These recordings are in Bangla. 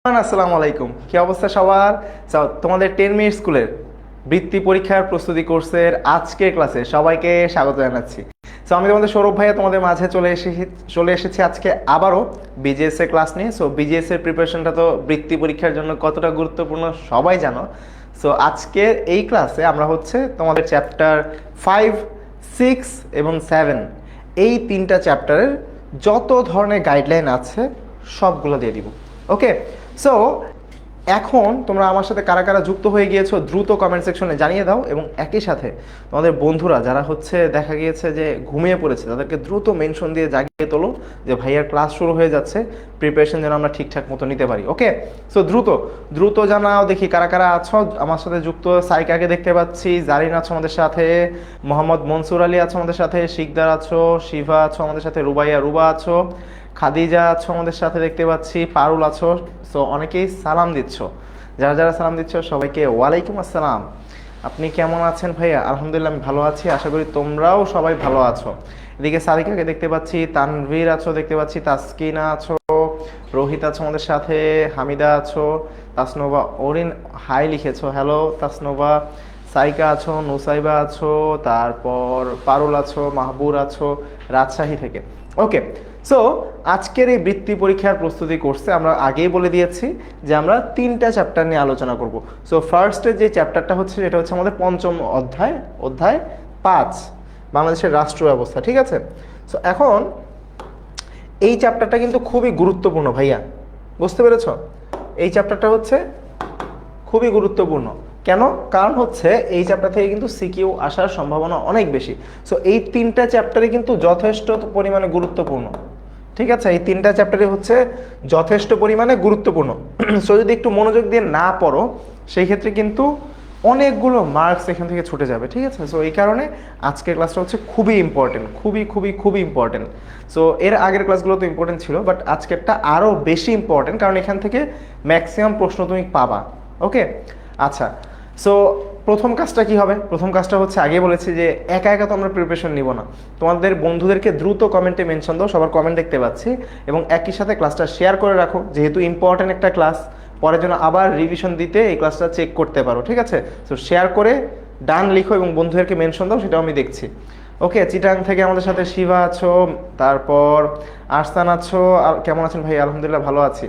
আসসালামু আলাইকুম, কি অবস্থা সবার? তোমাদের 10 মিনিট স্কুলের বৃত্তি পরীক্ষার প্রস্তুতি কোর্সের আজকের ক্লাসে সবাইকে স্বাগত জানাচ্ছি। আমি তোমাদের সৌরভ ভাইয়া তোমাদের মাঝে চলে এসেছি আজকে আবারও বিজিএস এর ক্লাস নিয়ে। বিজিএস এর প্রিপারেশনটা তো বৃত্তি পরীক্ষার জন্য কতটা গুরুত্বপূর্ণ সবাই জানো। আজকের এই ক্লাসে আমরা হচ্ছে তোমাদের চ্যাপ্টার 5, 6 এবং 7 এই তিনটা চ্যাপ্টারের যত ধরনের গাইডলাইন আছে সবগুলো দিয়ে দিব। ওকে, সো এখন তোমরা আমার সাথে কারা কারা যুক্ত হয়ে গিয়েছো দ্রুত কমেন্ট সেকশনে জানিয়ে দাও, এবং একই সাথে তোমাদের বন্ধুরা যারা হচ্ছে দেখা গিয়েছে যে ঘুমিয়ে পড়েছে তাদেরকে দ্রুত মেনশন দিয়ে জাগিয়ে তোলো যে ভাইয়ার ক্লাস শুরু হয়ে যাচ্ছে, প্রিপারেশন যেন আমরা ঠিকঠাক মতো নিতে পারি। ওকে, সো দ্রুত দ্রুত জানাও দেখি কারা কারা আছো আমার সাথে যুক্ত। সাইকাকে দেখতে পাচ্ছি, জারিন আছো আমাদের সাথে, মোহাম্মদ মনসুর আলী আছো আমাদের সাথে, শিকদার আছো, শিভা আছো আমাদের সাথে, রুবা আছো, খাদিজা আছো আমাদের সাথে দেখতে পাচ্ছি, পারুল আছো। সো অনেকেই সালাম দিচ্ছ, যারা যারা সালাম দিচ্ছ সবাইকে ওয়ালাইকুম আসসালাম। আপনি কেমন আছেন ভাইয়া? আলহামদুলিল্লাহ আমি ভালো আছি, আশা করি তোমরাও সবাই ভালো আছো। এদিকে সাদিকাকে দেখতে পাচ্ছি, তানভীর আছো দেখতে পাচ্ছি, তাসকিনা আছো, রোহিত আছো আমাদের সাথে, হামিদা আছো, তাসনোভা ওরিন হাই লিখেছো, হ্যালো তাসনোভা। সাইকা আছো, নুসাইবা আছো, তারপর পারুল আছো, মাহবুর আছো রাজশাহী থেকে। ওকে, সো আজকের এই বৃত্তি পরীক্ষার প্রস্তুতি কোর্সে আমরা আগেই বলে দিয়েছি যে আমরা তিনটা চ্যাপ্টার নিয়ে আলোচনা করব। সো ফার্স্টে যে চ্যাপ্টারটা হচ্ছে এটা হচ্ছে আমাদের পঞ্চম অধ্যায় 5, বাংলাদেশের রাষ্ট্র ব্যবস্থা। ঠিক আছে, সো এখন এই চ্যাপ্টারটা কিন্তু খুবই গুরুত্বপূর্ণ ভাইয়া, বুঝতে পেরেছ? এই চ্যাপ্টারটা হচ্ছে খুবই গুরুত্বপূর্ণ। কেন? কারণ হচ্ছে এই চ্যাপ্টার থেকে কিন্তু সিকিউ আসার সম্ভাবনা অনেক বেশি। সো এই তিনটা চ্যাপ্টারই কিন্তু যথেষ্ট পরিমাণে গুরুত্বপূর্ণ। ঠিক আছে, এই তিনটা চ্যাপ্টারই হচ্ছে যথেষ্ট পরিমাণে গুরুত্বপূর্ণ। সো যদি একটু মনোযোগ দিয়ে না পড়ো সেই ক্ষেত্রে কিন্তু অনেকগুলো মার্কস এখান থেকে ছুটে যাবে। ঠিক আছে, সো এই কারণে আজকের ক্লাসটা হচ্ছে খুবই ইম্পর্টেন্ট, খুবই ইম্পর্টেন্ট। সো এর আগের ক্লাসগুলো তো ইম্পর্টেন্ট ছিল, বাট আজকেরটা আরও বেশি ইম্পর্টেন্ট, কারণ এখান থেকে ম্যাক্সিমাম প্রশ্ন তুমি পাবা। ওকে, আচ্ছা, সো প্রথম কাজটা কি হবে? প্রথম কাজটা হচ্ছে আগে বলেছি যে একা একা তো আমরা প্রিপারেশন নিব না, তোমাদের বন্ধুদেরকে দ্রুত কমেন্টে মেনশন দাও, সবার কমেন্ট দেখতে পাচ্ছি, এবং একই সাথে ক্লাসটা শেয়ার করে রাখো, যেহেতু ইম্পর্টেন্ট একটা ক্লাস, পরের জন্য আবার রিভিশন দিতে এই ক্লাসটা চেক করতে পারো। ঠিক আছে, সো শেয়ার করে ডান লিখো এবং বন্ধুদেরকে মেনশন দাও, সেটাও আমি দেখছি। ওকে, চিটাং থেকে আমাদের সাথে শিবা আছো, তারপর আরসান আছো। আর কেমন আছেন ভাই? আলহামদুলিল্লাহ ভালো আছি।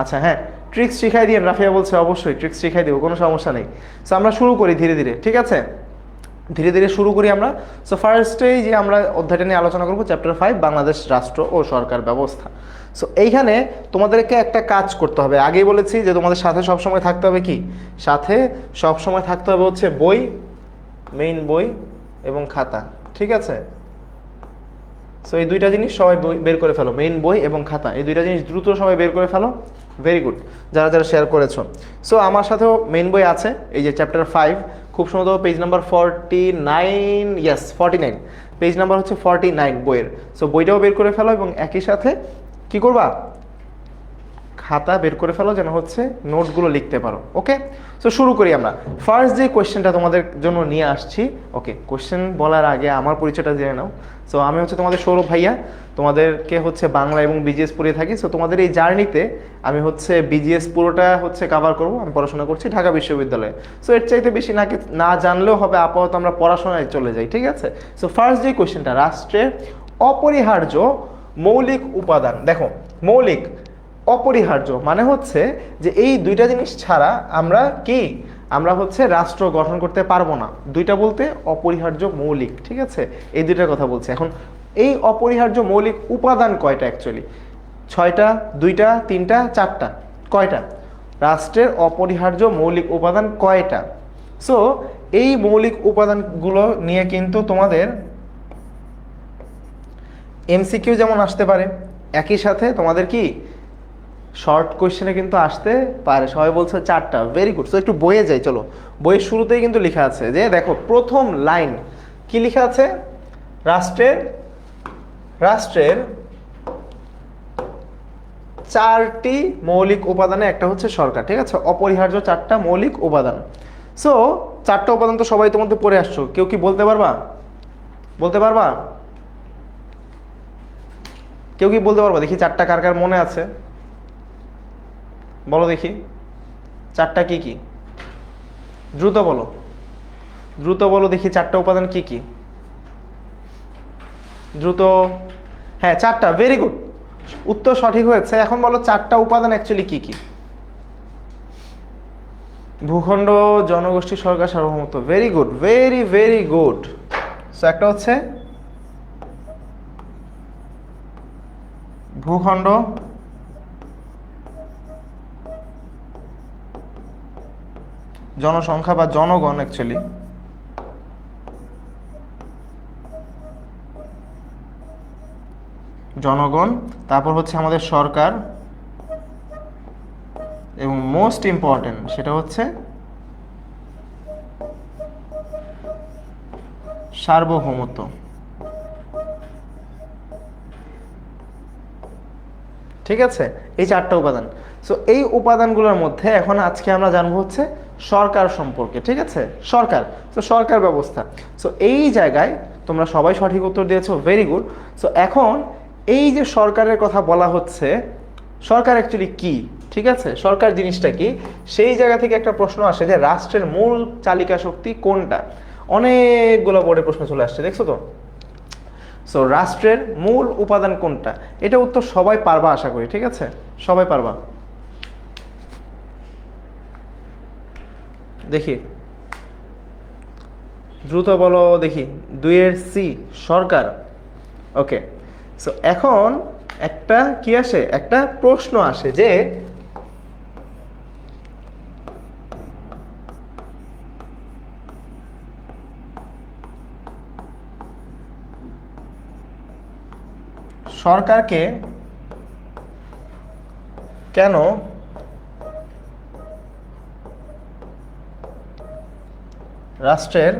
আচ্ছা, হ্যাঁ, ট্রিক্স শিখাই দিন, রাফিয়া বলছে অবশ্যই ট্রিক্স শিখাই দেবো, কোনো সমস্যা নেই। সো আমরা শুরু করি ধীরে ধীরে, ঠিক আছে, ধীরে ধীরে শুরু করি আমরা। সো ফার্স্টেই যে আমরা অধ্যায়টা নিয়ে আলোচনা করবো চ্যাপ্টার 5, বাংলাদেশ রাষ্ট্র ও সরকার ব্যবস্থা। সো এইখানে তোমাদেরকে একটা কাজ করতে হবে, আগেই বলেছি যে তোমাদের সাথে সবসময় থাকতে হবে, কি সাথে সবসময় থাকতে হবে হচ্ছে বই, মেইন বই এবং খাতা। ঠিক আছে, সো এই দুইটা জিনিস সবাই বের করে ফেলো, মেইন বই এবং খাতা, এই দুইটা জিনিস দ্রুত সবাই বের করে ফেলো। ভেরি গুড, যারা যারা শেয়ার করেছো। সো আমার সাথেও মেইন বই আছে, এই যে চ্যাপ্টার 5, খুব সম্ভবত page number 49, yes 49, page number হচ্ছে 49 বইয়ের। সো বইটাও বের করে ফেলো এবং একই সাথে কি করবা, খাতা বের করে ফেলো, যেন হচ্ছে নোটগুলো লিখতে পারো। ওকে, সো শুরু করি আমরা। ফার্স্ট যে কোয়েশ্চেনটা তোমাদের জন্য নিয়ে আসছি, ওকে, কোয়েশ্চেন বলার আগে আমার পরিচয়টা জেনে নাও। সো আমি হচ্ছে তোমাদের সৌরভ ভাইয়া, তোমাদেরকে হচ্ছে বাংলা এবং বিজিএস পড়িয়ে থাকি। সো তোমাদের এই জার্নিতে আমি হচ্ছে বিজিএস পুরোটা হচ্ছে কভার করব। আমি পড়াশোনা করছি ঢাকা বিশ্ববিদ্যালয়ে। সো এর চাইতে বেশি না জানলেও হবে, আপাতত আমরা পড়াশোনায় চলে যাই। ঠিক আছে, সো ফার্স্ট যে কোয়েশ্চেনটা, রাষ্ট্রের অপরিহার্য মৌলিক উপাদান। দেখো, মৌলিক অপরিহার্য মানে হচ্ছে যে এই দুইটা জিনিস ছাড়া আমরা হচ্ছে রাষ্ট্র গঠন করতে পারবো না। দুইটা বলতে অপরিহার্য, মৌলিক। ঠিক আছে, এই দুইটার কথা বলছি। এখন এই অপরিহার্য মৌলিক উপাদান কয়টা? অ্যাকচুয়ালি 6টা, 2টা, 3টা, 4টা, কয়টা? রাষ্ট্রের অপরিহার্য মৌলিক উপাদান কয়টা? সো এই মৌলিক উপাদানগুলো নিয়ে কিন্তু তোমাদের এমসিকিউ যেমন আসতে পারে, একই সাথে তোমাদের কি শর্ট কোয়েশ্চেনে কিন্তু আসতে পারে। সবাই বলছে 4টা, ভেরি গুড। সো একটু বইয়ে যাই, চলো। বইয়ের শুরুতেই কিন্তু লেখা আছে যে দেখো, প্রথম লাইন কি লেখা আছে, রাষ্ট্রের 4টি মৌলিক উপাদানে একটা হচ্ছে সরকার। ঠিক আছে, অপরিহার্য 4টা মৌলিক উপাদান। সো 4টা উপাদান তো সবাই তোমাদের পড়ে আসছো, কেউ কি বলতে পারবা? কেউ কি বলতে পারবা? দেখি 4টা কার কার মনে আছে। বলো দেখি, চারটা কি কি? দ্রুত বলো, দ্রুত বলো দেখি, চারটা উপাদান কি কি? দ্রুত। হ্যাঁ, চারটা, ভেরি গুড, উত্তর সঠিক হয়েছে। এখন বলো চারটা উপাদান অ্যাকচুয়ালি কি কি? ভূখণ্ড, জনগোষ্ঠী, সরকার, সার্বভৌমত্ব। Very good, very very good. So একটা হচ্ছে ভূখণ্ড, জনসংখ্যা বা জনগণ অ্যাকচুয়ালি, জনগণ, তারপর হচ্ছে আমাদের সরকার, এবং মোস্ট ইম্পর্টেন্ট সেটা হচ্ছে সার্বভৌমত্ব। ঠিক আছে, এই চারটা উপাদান। সো এই উপাদানগুলোর মধ্যে এখন আজকে আমরা জানবো হচ্ছে সরকার সম্পর্কে। ঠিক আছে, সরকার, তো সরকার ব্যবস্থা। সো এই জায়গায় তোমরা সবাই সঠিক উত্তর দিয়েছো, ভেরি গুড। সো এখন এই যে সরকারের কথা বলা হচ্ছে, সরকার অ্যাকচুয়ালি কি? ঠিক আছে, সরকার জিনিসটা কি, সেই জায়গা থেকে একটা প্রশ্ন আসে যে রাষ্ট্রের মূল চালিকা শক্তি কোনটা। অনেকগুলো বোর্ডে প্রশ্ন চলে আসছে, দেখছো তো। সো রাষ্ট্রের মূল উপাদান কোনটা, এটা উত্তর সবাই পারবা আশা করি। ঠিক আছে, সবাই পারবা। দেখি দ্রুত বলো দেখি, 2-এর সি, সরকার। ওকে, সো এখন একটা কি আসে, একটা প্রশ্ন আসে যে সরকারকে কেন রাষ্ট্রের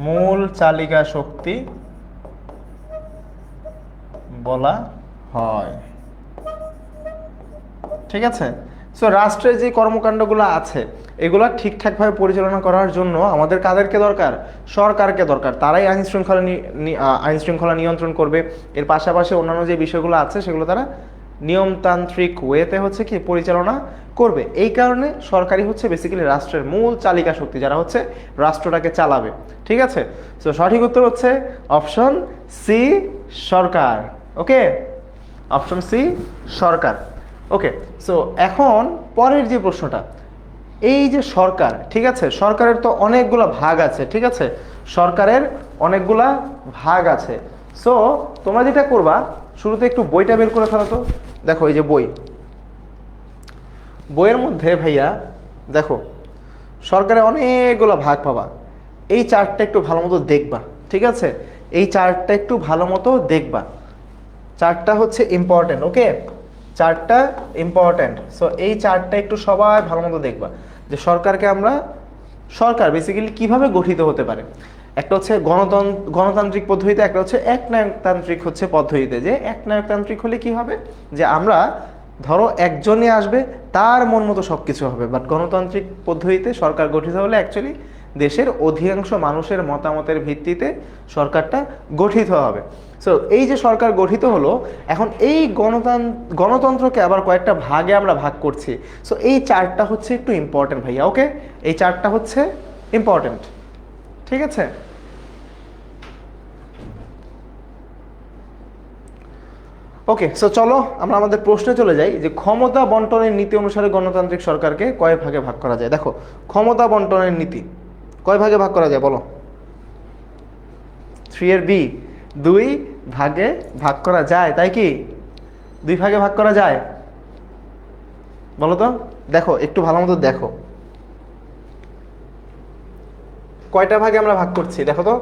মূল চালিকা শক্তি বলা হয়? ঠিক আছে, সো রাষ্ট্রের যে কর্মকাণ্ডগুলো আছে এগুলো ঠিকঠাকভাবে পরিচালনা করার জন্য আমাদের কাদেরকে দরকার? সরকারকে দরকার। তারাই আইন শৃঙ্খলা নিয়ন্ত্রণ করবে। এর পাশাপাশি অন্যান্য যে বিষয়গুলো আছে সেগুলো তারা নিয়মতান্ত্রিক ওয়েতে হচ্ছে কি পরিচালনা করবে। এই কারণে সরকারই হচ্ছে বেসিক্যালি রাষ্ট্রের মূল চালিকা শক্তি, যারা হচ্ছে রাষ্ট্রটাকে চালাবে। ঠিক আছে, সো সঠিক উত্তর হচ্ছে অপশন সি, সরকার। ওকে, অপশন সি, সরকার। ওকে, সো এখন পরের যে প্রশ্নটা, এই যে সরকার, ঠিক আছে, সরকারের তো অনেকগুলা ভাগ আছে। ঠিক আছে, সরকারের অনেকগুলা ভাগ আছে। সো তোমরা যেটা করবা, শুরুতে একটু বইটা বের করে ফেলো তো। দেখো এই যে বই, বইয়ের মধ্যে ভাইয়া দেখো সরকারের অনেকগুলো ভাগ পাবা। এই চার্টটা একটু ভালো মতো দেখবা। ঠিক আছে, এই চার্টটা একটু ভালো মতো দেখবা। চার্টটা হচ্ছে ইম্পর্টেন্ট। ওকে, চার্টটা ইম্পর্টেন্ট। সো এই চার্টটা একটু সবাই ভালো মতো দেখবা যে সরকারকে আমরা, সরকার বেসিক্যালি কিভাবে গঠিত হতে পারে। একটা হচ্ছে গণতান্ত্রিক পদ্ধতিতে, একটা হচ্ছে একনায়কতান্ত্রিক হচ্ছে পদ্ধতিতে। যে একনায়কতান্ত্রিক হলে কি হবে, যে আমরা ধরো একজনই আসবে, তার মন মতো সব কিছু হবে। বাট গণতান্ত্রিক পদ্ধতিতে সরকার গঠিত হলে অ্যাকচুয়ালি দেশের অধিকাংশ মানুষের মতামতের ভিত্তিতে সরকারটা গঠিত হবে। সো এই যে সরকার গঠিত হলো, এখন এই গণতন্ত্রকে আবার কয়েকটা ভাগে আমরা ভাগ করছি। সো এই চার্টটা হচ্ছে একটু ইম্পর্টেন্ট ভাইয়া। ওকে, এই চার্টটা হচ্ছে ইম্পর্টেন্ট। ঠিক আছে, ওকে, সো চলো আমরা আমাদের প্রশ্নে চলে যাই যে ক্ষমতা বন্টনের নীতি অনুসারে গণতান্ত্রিক সরকারকে কয় ভাগে ভাগ করা যায়। দেখো ক্ষমতা বন্টনের নীতি কয় ভাগে ভাগ করা যায় বলো? 3-এর বি, 2 ভাগে ভাগ করা যায়। তাই কি 2 ভাগে ভাগ করা যায়? বলো তো, দেখো একটু ভালো মতো দেখো কয়টা ভাগে আমরা ভাগ করছি। দেখো তো,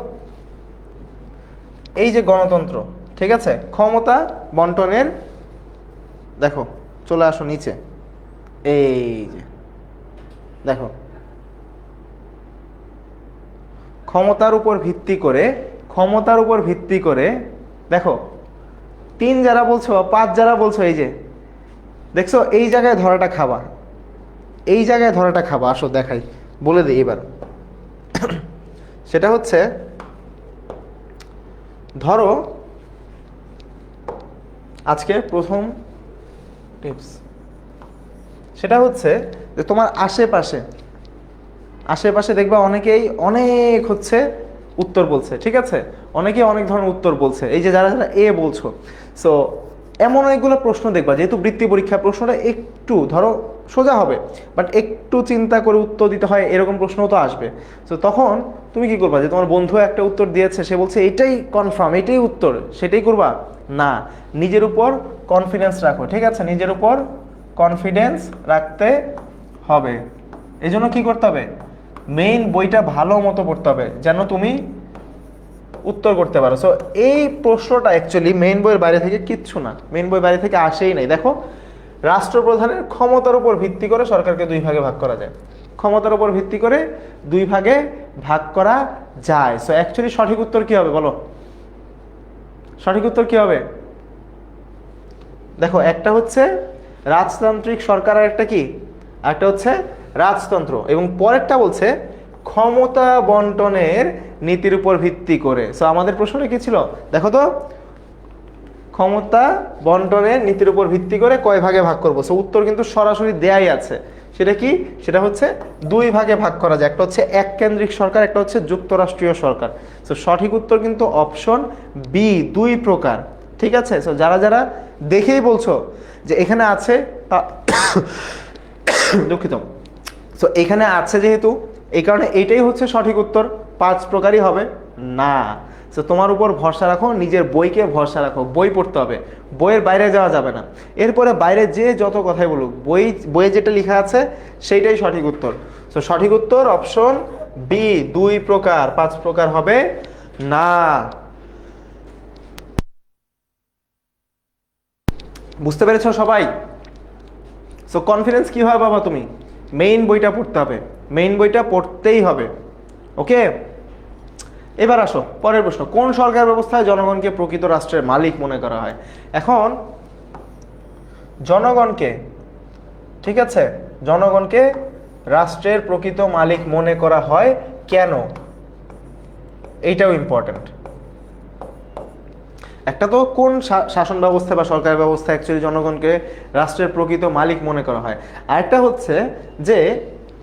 এই যে গণতন্ত্র, ঠিক আছে, ক্ষমতা বন্টনের, দেখো চলে আসো নিচে, এই যে দেখো ক্ষমতার উপর ভিত্তি করে দেখো 3 যারা বলছো, 5 যারা বলছো, এই যে দেখছো এই জায়গায় ধরাটা খাবা, এই জায়গায় ধরাটা খাবা। আসো দেখাই, বলে দিই এবার। সেটা হচ্ছে ধরো আজকে প্রথম টিপস, সেটা হচ্ছে যে তোমার আশেপাশে আশেপাশে দেখবা অনেকেই অনেক হচ্ছে উত্তর বলছে, ঠিক আছে, অনেকেই অনেক ধরনের উত্তর বলছে, এই যে যারা যারা এ বলছো। সো এমন অনেকগুলো প্রশ্ন দেখবা, যেহেতু বৃত্তি পরীক্ষা প্রশ্নটা একটু ধরো সোজা হবে, বাট একটু চিন্তা করে উত্তর দিতে হয়, এরকম প্রশ্নও তো আসবে। সো তখন তুমি কি করবা, যে তোমার বন্ধু একটা উত্তর দিয়েছে, সে বলছে এটাই কনফার্ম, এটাই উত্তর, সেটাই করবা না। নিজের উপর কনফিডেন্স রাখো, ঠিক আছে, নিজের উপর কনফিডেন্স রাখতে হবে। এই জন্য কি করতে হবে, মেইন বইটা ভালো মতো পড়তে হবে যেন তুমি উত্তর করতে পারো। সো এই প্রশ্নটা অ্যাকচুয়ালি মেইন বইয়ের বাইরে থেকে কিচ্ছু না, মেইন বইয়ের বাইরে থেকে আসেই নাই। দেখো, রাষ্ট্রপ্রধানের ক্ষমতার উপর ভিত্তি করে সরকারকে দুই ভাগে ভাগ করা যায়, ক্ষমতার উপর ভিত্তি করে দুই ভাগে ভাগ করা যায়। সো অ্যাকচুয়ালি সঠিক উত্তর কি হবে বলো, সঠিক উত্তর কি হবে? দেখো, একটা হচ্ছে রাজতান্ত্রিক সরকার, আর একটা কি, একটা হচ্ছে রাজতন্ত্র, এবং পরেরটা বলছে ক্ষমতা বন্টনের নীতির উপর ভিত্তি করে। সো আমাদের প্রশ্নটা কি ছিল দেখো তো, ক্ষমতা বন্টনের নীতির উপর ভিত্তি করে কয় ভাগে ভাগ করবো। সো উত্তর কিন্তু সরাসরি দেয়াই আছে, সেটা কি, সেটা হচ্ছে দুই ভাগে ভাগ করা যায়, একটা হচ্ছে এককেন্দ্রিক সরকার, একটা হচ্ছে যুক্তরাষ্ট্রীয় সরকার। সো সঠিক উত্তর কিন্তু অপশন বি, দুই প্রকার, ঠিক আছে। সো যারা যারা দেখেই বলছো যে এখানে আছে তা দুঃখিত, সো এখানে আছে যেহেতু, এই কারণে এইটাই হচ্ছে সঠিক উত্তর, পাঁচ প্রকারই হবে না। সো তোমার উপর ভরসা রাখো, নিজের বইকে ভরসা রাখো, বই পড়তে হবে, বইয়ের বাইরে যাওয়া যাবে না। এরপরে বাইরে যে যত কথাই বলুক, বইয়ে যেটা লেখা আছে সেইটাই সঠিক উত্তর। সো সঠিক উত্তর অপশন বি, দুই প্রকার, পাঁচ প্রকার হবে না। বুঝতে পেরেছো সবাই? সো কনফিডেন্স কিভাবে পাবা তুমি, মেইন বইটা পড়তে হবে, মেইন বইটা পড়তেই হবে। ওকে, এবার আসো পরের প্রশ্ন, কোন সরকার ব্যবস্থায় জনগণকে প্রকৃত রাষ্ট্রের মালিক মনে করা হয়? এখন জনগণকে, ঠিক আছে, জনগণকে রাষ্ট্রের প্রকৃত মালিক মনে করা হয় কেন, এইটাও ইম্পর্টেন্ট। একটা তো কোন শাসন ব্যবস্থা বা সরকার ব্যবস্থা অ্যাকচুয়ালি জনগণকে রাষ্ট্রের প্রকৃত মালিক মনে করা হয়, আরেকটা হচ্ছে যে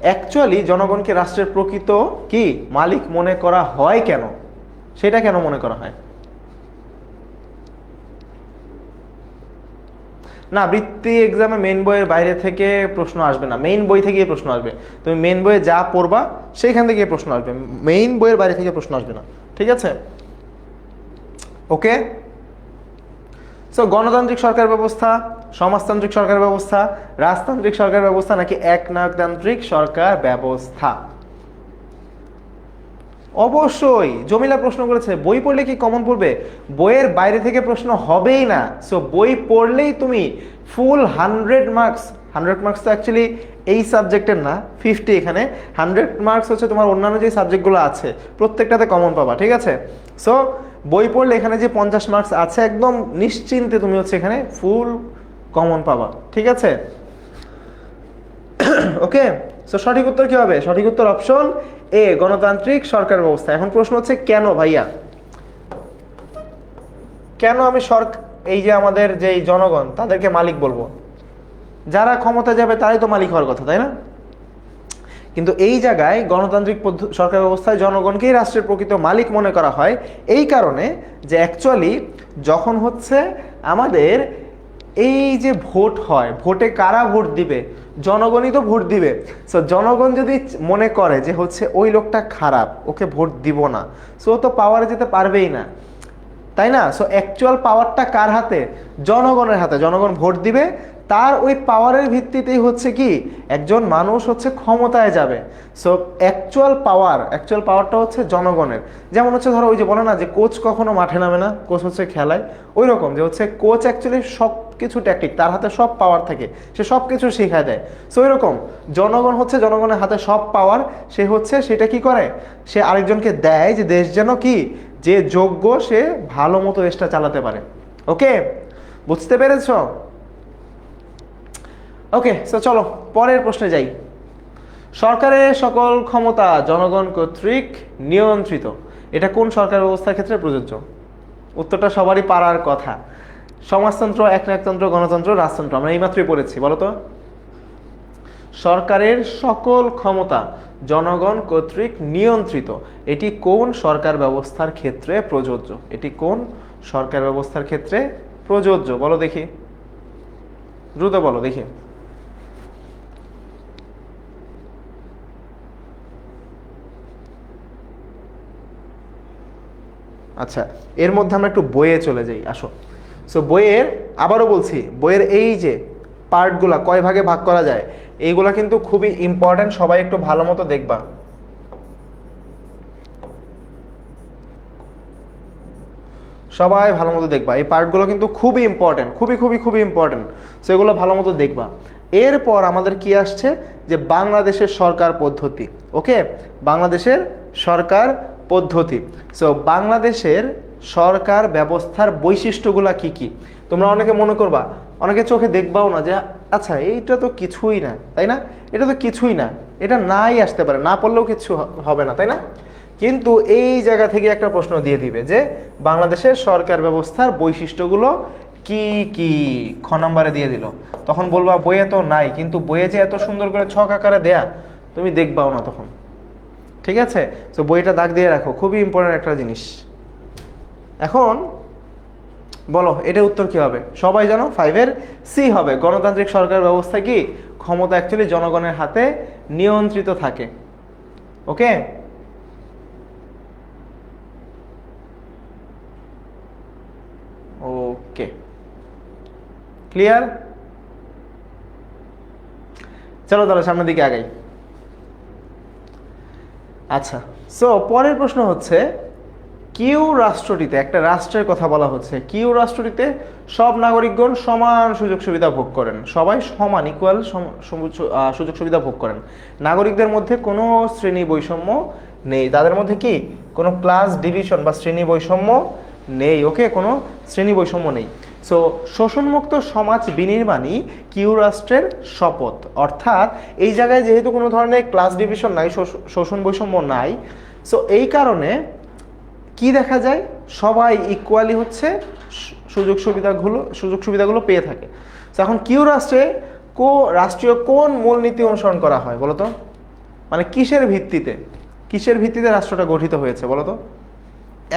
অ্যাকচুয়ালি জনগণকে রাষ্ট্রের প্রকৃত কি মালিক মনে করা হয় কেন, সেটা কেন মনে করা হয় না। বৃত্তি এক্সামে মেইন বইয়ের বাইরে থেকে প্রশ্ন আসবে না, মেইন বই থেকে প্রশ্ন আসবে। তুমি মেইন বইয়ে যা পড়বা সেইখান থেকে প্রশ্ন আসবে, মেইন বইয়ের বাইরে থেকে প্রশ্ন আসবে না, ঠিক আছে। ওকে, সো গণতান্ত্রিক সরকার ব্যবস্থা, সমাজতান্ত্রিক সরকার ব্যবস্থা, রাজতান্ত্রিক সরকার ব্যবস্থা, নাকি একনায়কতান্ত্রিক সরকার ব্যবস্থা? অবশ্যই জমিলা প্রশ্ন করেছে, বই পড়লে কি কমন পড়বে? বইয়ের বাইরে থেকে প্রশ্ন হবেই না। সো বই পড়লেই তুমি ফুল 100 মার্কস, 100 মার্কস তো অ্যাকচুয়ালি এই সাবজেক্টের না, 50, এখানে 100 মার্কস হচ্ছে তোমার অন্যান্য যে সাবজেক্টগুলো আছে প্রত্যেকটাতে কমন পাবা, ঠিক আছে। সো বই পড়লে এখানে যে 50 মার্কস আছে একদম নিশ্চিন্তে তুমি হচ্ছে এখানে ফুল কমন পাবা, ঠিক আছে। ওকে, সো সঠিক উত্তর কি হবে? সঠিক উত্তর অপশন এ, গণতান্ত্রিক সরকার ব্যবস্থা। এখন প্রশ্ন হচ্ছে কেন ভাইয়া, কেন আমি এই যে আমাদের যে জনগণ তাদেরকে মালিক বলবো? যারা ক্ষমতা যাবে তারাই তো মালিক হওয়ার কথা, তাই না? কিন্তু এই জায়গায় গণতান্ত্রিক সরকার ব্যবস্থায় জনগণকেই রাষ্ট্রের প্রকৃত মালিক মনে করা হয় এই কারণে যে অ্যাকচুয়ালি যখন হচ্ছে আমাদের এই যে ভোট হয়, ভোটে কারা ভোট দিবে? জনগণই তো ভোট দিবে। সো জনগণ যদি মনে করে যে হচ্ছে ওই লোকটা খারাপ, ওকে ভোট দিব না, সো তো পাওয়ারে যেতে পারবেই না, তাই না? সো অ্যাকচুয়াল পাওয়ারটা কার হাতে? জনগণের হাতে। জনগণ ভোট দিবে, তার ওই পাওয়ারের ভিত্তিতেই হচ্ছে কি একজন মানুষ হচ্ছে ক্ষমতায় যাবে। সো অ্যাকচুয়াল পাওয়ারটা হচ্ছে জনগণের। যেমন হচ্ছে ধরো ওই যে বলে না যে কোচ কখনো মাঠে নামে না, কোচ হচ্ছে খেলায়, ওই রকম যে হচ্ছে কোচ অ্যাকচুয়ালি সব কিছু ট্যাকটিক, তার হাতে সব পাওয়ার থাকে, সে সব কিছু শেখায় দেয়। সো ওই রকম জনগণ হচ্ছে জনগণের হাতে সব পাওয়ার, সে হচ্ছে সেটা কি করে, সে আরেকজনকে দেয় যে দেশ যেন কি, যে যোগ্য সে ভালো মতো দেশটা চালাতে পারে। ওকে, বুঝতে পেরেছ? ওকে, সো চলো পরের প্রশ্নে যাই। সরকারের সকল ক্ষমতা জনগণ কর্তৃক নিয়ন্ত্রিত, এটা কোন সরকার ব্যবস্থার ক্ষেত্রে প্রযোজ্য? উত্তরটা সবারই পারার কথা। সমাজতন্ত্র, একনায়কতন্ত্র, গণতন্ত্র, রাজতন্ত্র, আমরা এইমাত্রই পড়েছি। বলো তো, সরকারের সকল ক্ষমতা জনগণ কর্তৃক নিয়ন্ত্রিত, এটি কোন সরকার ব্যবস্থার ক্ষেত্রে প্রযোজ্য? এটি কোন সরকার ব্যবস্থার ক্ষেত্রে প্রযোজ্য? বলো দেখি, দ্রুত বলো দেখি। আচ্ছা, এর মধ্যে আমরা একটু বইয়ে চলে যাই, আসো। সো বইয়ের, আবারও বলছি, বইয়ের এই যে পার্টগুলা কয় ভাগে ভাগ করা যায়, এইগুলা কিন্তু খুবই ইম্পর্টেন্ট, সবাই একটু ভালো মতো দেখবা। সবাই ভালো মতো দেখবা, এই পার্টগুলো কিন্তু খুবই ইম্পর্টেন্ট, খুবই খুবই খুবই ইম্পর্টেন্ট। সো এগুলো ভালো মতো দেখবা। এরপর আমাদের কি আসছে, যে বাংলাদেশের সরকার পদ্ধতি। ওকে, বাংলাদেশের সরকার পদ্ধতি। সো বাংলাদেশের সরকার ব্যবস্থার বৈশিষ্ট্যগুলা কি কি? তোমরা অনেকে মনে করবা, অনেকে চোখে দেখবাও না যে আচ্ছা এইটা তো কিছুই না, তাই না? এটা তো কিছুই না, এটা নাই আসতে পারে, না পড়লেও কিছু হবে না, তাই না? কিন্তু এই জায়গা থেকে একটা প্রশ্ন দিয়ে দিবে যে বাংলাদেশের সরকার ব্যবস্থার বৈশিষ্ট্যগুলো কি কি, খ নাম্বারে দিয়ে দিল। তখন বলবা বইয়ে তো নাই, কিন্তু বইয়ে যে এত সুন্দর করে ছক আকারে দেয়া, তুমি দেখবাও না তখন। ঠিক আছে, তো বইটা দাগ দিয়ে রাখো, খুবই ইম্পর্টেন্ট একটা জিনিস। এখন বলো এটা উত্তর কি হবে? সবাই জানো 5-এর সি হবে। গণতান্ত্রিক সরকার ব্যবস্থা কি, ক্ষমতা অ্যাকচুয়ালি জনগণের হাতে নিয়ন্ত্রিত থাকে। ওকে, ওকে, ক্লিয়ার? চলো তাহলে সামনের দিকে আগাই। আচ্ছা, সো পরের প্রশ্ন হচ্ছে, কিউ রাষ্ট্রটিতে, একটা রাষ্ট্রের কথা বলা হচ্ছে, কিউ রাষ্ট্রটিতে সব নাগরিকগণ সমান সুযোগ সুবিধা ভোগ করেন। সবাই সমান, ইকুয়াল সুযোগ সুবিধা ভোগ করেন। নাগরিকদের মধ্যে কোনো শ্রেণী বৈষম্য নেই, তাদের মধ্যে কি কোনো ক্লাস ডিভিশন বা শ্রেণী বৈষম্য নেই। ওকে, কোনো শ্রেণী বৈষম্য নেই। সো শোষণমুক্ত সমাজ বিনির্মাণই কিউ রাষ্ট্রের শপথ। অর্থাৎ এই জায়গায় যেহেতু কোনো ধরনের ক্লাস ডিভিশন নাই, শোষণ বৈষম্য নাই, সো এই কারণে কি দেখা যায়, সবাই ইকুয়ালি হচ্ছে সুযোগ সুবিধাগুলো পেয়ে থাকে। তো এখন কিউ রাষ্ট্রে রাষ্ট্রীয় কোন মূলনীতি অনুসরণ করা হয় বলতো? মানে কিসের ভিত্তিতে রাষ্ট্রটা গঠিত হয়েছে বলতো?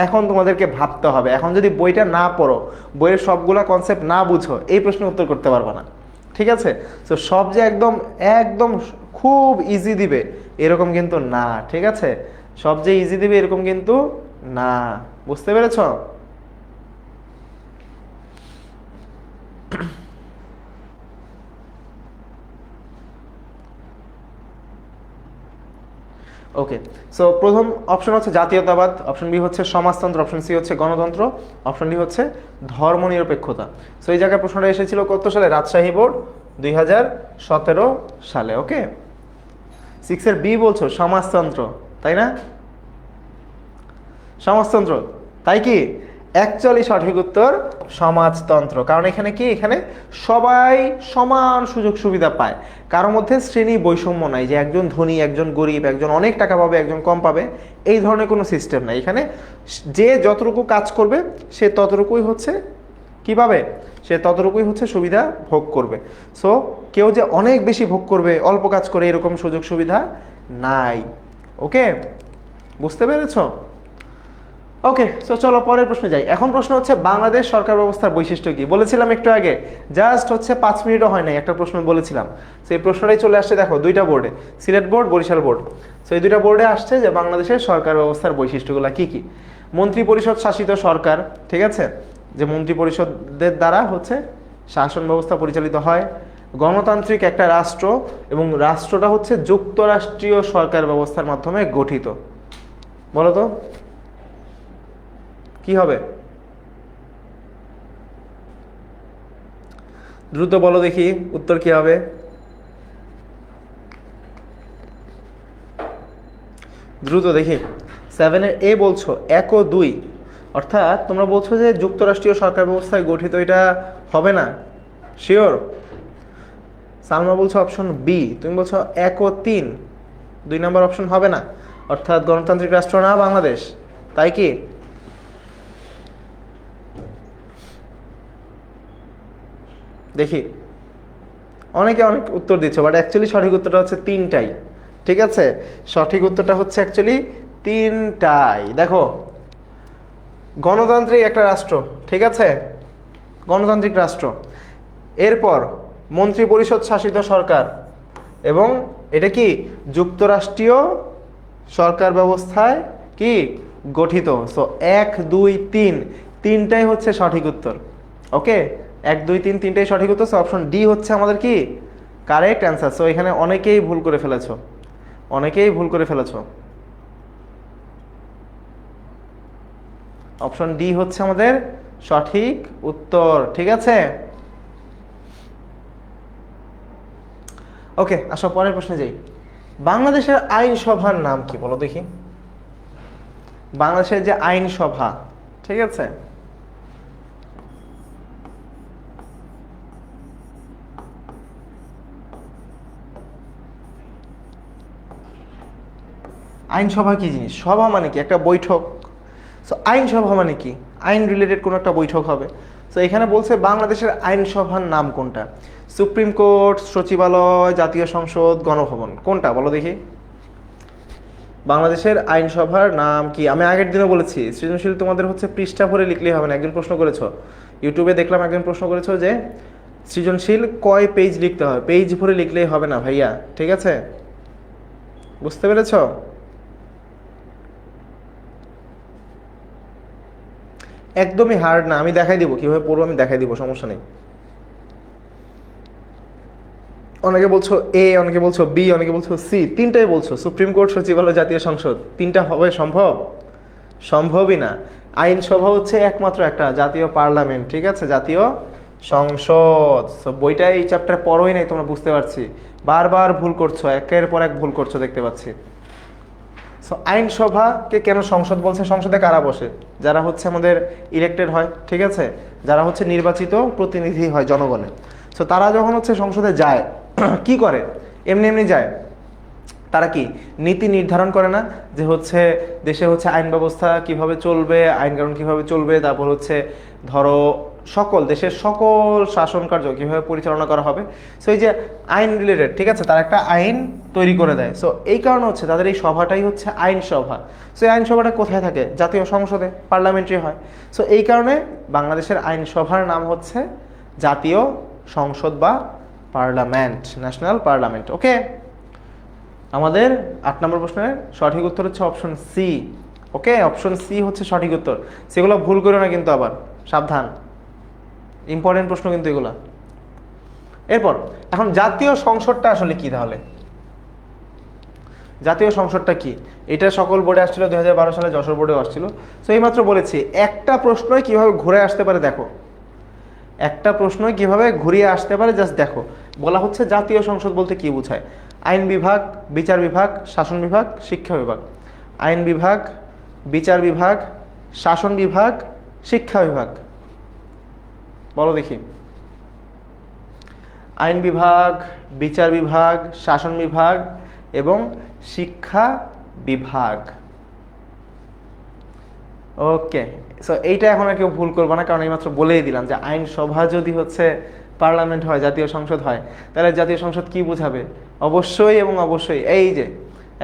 এখন তোমাদেরকে ভাবতে হবে। এখন যদি বইটা না পড়ো, বইয়ের সবগুলা কনসেপ্ট না বুঝো, এই প্রশ্নের উত্তর করতে পারবে না। ঠিক আছে, তো সব যে একদম একদম খুব ইজি দিবে এরকম কিন্তু না। ঠিক আছে, সব যে ইজি দিবে এরকম কিন্তু না। বুঝতে পেরেছ? ওকে, সো প্রথম অপশন হচ্ছে জাতীয়তাবাদ, অপশন বি হচ্ছে সমাজতন্ত্র, অপশন সি হচ্ছে গণতন্ত্র, অপশন ডি হচ্ছে ধর্মনিরপেক্ষতা। সো এই জায়গায় প্রশ্নটা এসেছিল কত সালে? রাজশাহী বোর্ড 2017 সালে। ওকে, 6-এর বি বলছো সমাজতন্ত্র, তাই না? সমাজতন্ত্র, তাই কি? অ্যাকচুয়ালি সঠিক উত্তর সমাজতন্ত্র। কারণ এখানে কি, এখানে সবাই সমান সুযোগ সুবিধা পায়, কারোর মধ্যে শ্রেণী বৈষম্য নাই যে একজন ধনী, একজন গরিব, একজন অনেক টাকা পাবে, একজন কম পাবে, এই ধরনের কোনো সিস্টেম নাই। এখানে যে যতটুকু কাজ করবে সে ততটুকুই হচ্ছে কি পাবে, সে ততটুকুই হচ্ছে সুবিধা ভোগ করবে। সো কেউ যে অনেক বেশি ভোগ করবে অল্প কাজ করে, এরকম সুযোগ সুবিধা নাই। ওকে, বুঝতে পেরেছো? ওকে, সো চলো পরের প্রশ্নে যাই। এখন প্রশ্ন হচ্ছে বাংলাদেশ সরকার ব্যবস্থার বৈশিষ্ট্য কি? বলেছিলাম একটু আগে, জাস্ট হচ্ছে 5 মিনিটও হয় নাই, একটা প্রশ্ন বলেছিলাম। সেই প্রশ্নটাই চলে আসছে, দেখো দুইটা বোর্ডে, Sylhet board, Barishal board. So এই দুইটা বোর্ডে আসছে যে বাংলাদেশের সরকার ব্যবস্থার বৈশিষ্ট্যগুলো কি কি। মন্ত্রী পরিষদ শাসিত সরকার, ঠিক আছে, যে মন্ত্রী পরিষদের দ্বারা হচ্ছে শাসন ব্যবস্থা পরিচালিত হয়। গণতান্ত্রিক একটা রাষ্ট্র, এবং রাষ্ট্রটা হচ্ছে যুক্তরাষ্ট্রীয় সরকার ব্যবস্থার মাধ্যমে গঠিত। বলো তো কি হবে? দ্রুত বলো দেখি উত্তর কি হবে। দ্রুত দেখি। 7-এর এ বলছো 1 ও 2, অর্থাৎ তোমরা বলছো যে যুক্তরাষ্ট্রীয় সরকার ব্যবস্থায় গঠিত, এটা হবে না? শিওর? সালমা বলছো অপশন বি, তুমি বলছো 1 ও 3, 2 নম্বর অপশন হবে না, অর্থাৎ গণতান্ত্রিক রাষ্ট্র না বাংলাদেশ, তাই কি? দেখি, অনেকে অনেক উত্তর দিচ্ছে, বাট অ্যাকচুয়ালি সঠিক উত্তরটা হচ্ছে তিনটাই। ঠিক আছে, সঠিক উত্তরটা হচ্ছে অ্যাকচুয়ালি তিনটাই। দেখো, গণতান্ত্রিক একটা রাষ্ট্র, ঠিক আছে, গণতান্ত্রিক রাষ্ট্র, এরপর মন্ত্রী পরিষদ শাসিত সরকার, এবং এটা কি যুক্তরাষ্ট্রীয় সরকার ব্যবস্থায় কি গঠিত। সো 1 2 3 তিনটাই হচ্ছে সঠিক উত্তর। ওকে, 1 2 3 তিনটাই সঠিক উত্তর। সো অপশন ডি হচ্ছে আমাদের কি কারেক্ট অ্যান্সার। সো এখানে অনেকেই ভুল করে ফেলেছো, অনেকেই ভুল করে ফেলেছো। অপশন ডি হচ্ছে আমাদের সঠিক উত্তর। ঠিক আছে, ওকে, আসো পরের প্রশ্নে যাই। বাংলাদেশের আইনসভার নাম কি বলো দেখি? বাংলাদেশের যে আইনসভা, ঠিক আছে, আইনসভা কি জিনিস? সভা মানে কি? একটা বৈঠক। সো আইনসভা মানে কি? আইন রিলেটেড কোনো একটা বৈঠক হবে। সো এখানে বলছে বাংলাদেশের আইনসভার নাম কোনটা? সুপ্রিম কোর্ট, সচিবালয়, জাতীয় সংসদ, গণভবন, কোনটা বলো দেখি? বাংলাদেশের আইনসভার নাম কি? আমি আগের দিনও বলেছি, সৃজনশীল তোমাদের হচ্ছে পৃষ্ঠা ভরে লিখলেই হবে না। একজন প্রশ্ন করেছো, ইউটিউবে দেখলাম একজন প্রশ্ন করেছো যে সৃজনশীল কয় পেজ লিখতে হবে, পেজ ভরে লিখলেই হবে না ভাইয়া। ঠিক আছে, বুঝতে পেরেছো? একদমই হার্ড না, আমি দেখাই দিব কিভাবে পড়বো, আমি দেখাই দিব, সমস্যা নেই। অনেকে বলছো এ, অনেকে বলছো বি, অনেকে বলছো সি, তিনটাই বলছো। সুপ্রিম কোর্ট, সচিবালয়, জাতীয় সংসদ, তিনটা হবে সম্ভব? সম্ভবই না। আইনসভা হচ্ছে একমাত্র একটা, জাতীয় পার্লামেন্ট। ঠিক আছে, জাতীয় সংসদ। সো বইটা এই চ্যাপ্টার পড়োই নাই তোমরা, বুঝতে পারছি। বারবার ভুল করছো, একের পর এক ভুল করছো দেখতে পাচ্ছি। সো আইনসভাকে কেন সংসদ বলছে? সংসদে কারা বসে? যারা হচ্ছে আমাদের ইলেক্টেড হয়, ঠিক আছে, যারা হচ্ছে নির্বাচিত প্রতিনিধি হয় জনগণের। সো তারা যখন হচ্ছে সংসদে যায় কি করে? এমনি এমনি যায়? তারা কি নীতি নির্ধারণ করে না যে হচ্ছে দেশে হচ্ছে আইন ব্যবস্থা কিভাবে চলবে, আইন কানুন কিভাবে চলবে, তারপর হচ্ছে ধরো সকল দেশের সকল শাসন কার্য কিভাবে পরিচালনা করা হবে। সো এই যে আইন রিলেটেড, ঠিক আছে, তারা একটা আইন তৈরি করে দেয়। সো এই কারণে হচ্ছে তাদের এই সভাটাই হচ্ছে আইনসভা। সো এই আইনসভাটা কোথায় থাকে? জাতীয় সংসদে, পার্লামেন্টারি হয়। সো এই কারণে বাংলাদেশের আইনসভার নাম হচ্ছে জাতীয় সংসদ বা পার্লামেন্ট, ন্যাশনাল পার্লামেন্ট। ওকে, আমাদের 8 নম্বর প্রশ্নের সঠিক উত্তর হচ্ছে অপশন সি। ওকে, অপশন সি হচ্ছে সঠিক উত্তর। সেগুলো ভুল করো না কিন্তু, আবার সাবধান, ইম্পর্টেন্ট প্রশ্ন কিন্তু এগুলা। এরপর এখন জাতীয় সংসদটা আসলে কি তাহলে? জাতীয় সংসদটা কি? এটা সকল বোর্ডে আসছিল, 2012 সালে যশোর বোর্ডেও আসছিল। সো এইমাত্র বলেছি একটা প্রশ্নই কিভাবে ঘুরে আসতে পারে দেখো, একটা প্রশ্নই কিভাবে ঘুরিয়ে আসতে পারে জাস্ট দেখো। বলা হচ্ছে জাতীয় সংসদ বলতে কি বোঝায়? আইন বিভাগ, বিচার বিভাগ, শাসন বিভাগ, শিক্ষা বিভাগ। আইন বিভাগ, বিচার বিভাগ, শাসন বিভাগ, শিক্ষা বিভাগ, বলো দেখি। আইন বিভাগ, বিচার বিভাগ, শাসন বিভাগ এবং শিক্ষা বিভাগ। ওকে, সো এইটা এখন আর কেউ ভুল করবো না, কারণ এইমাত্র বলেই দিলাম যে আইনসভা যদি হচ্ছে পার্লামেন্ট হয়, জাতীয় সংসদ হয়, তাহলে জাতীয় সংসদ কি বুঝাবে? অবশ্যই এবং অবশ্যই এই যে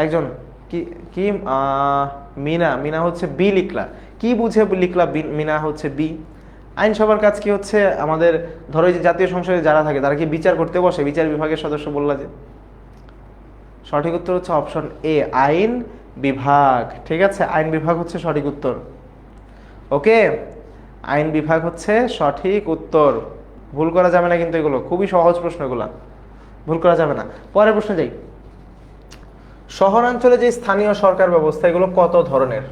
একজন কি কি মিনা, মিনা হচ্ছে বি লিখলা, কি বুঝে লিখলা মিনা হচ্ছে বি? আইনসভার কাজ কি হচ্ছে? আমাদের ধরো এই যে জাতীয় সংসদে যারা থাকে তারা কি বিচার করতে বসে? বিচার বিভাগের সদস্য বললা যে। সঠিক উত্তর হচ্ছে অপশন এ, আইন বিভাগ। ঠিক আছে, আইন বিভাগ হচ্ছে সঠিক উত্তর। ওকে, আইন বিভাগ হচ্ছে সঠিক উত্তর। ভুল করা যাবে না কিন্তু, এগুলো খুবই সহজ প্রশ্ন, এগুলো ভুল করা যাবে না। পরের প্রশ্নে যাই। শহরাঞ্চলে যে স্থানীয় সরকার ব্যবস্থা, এগুলো কত ধরনের?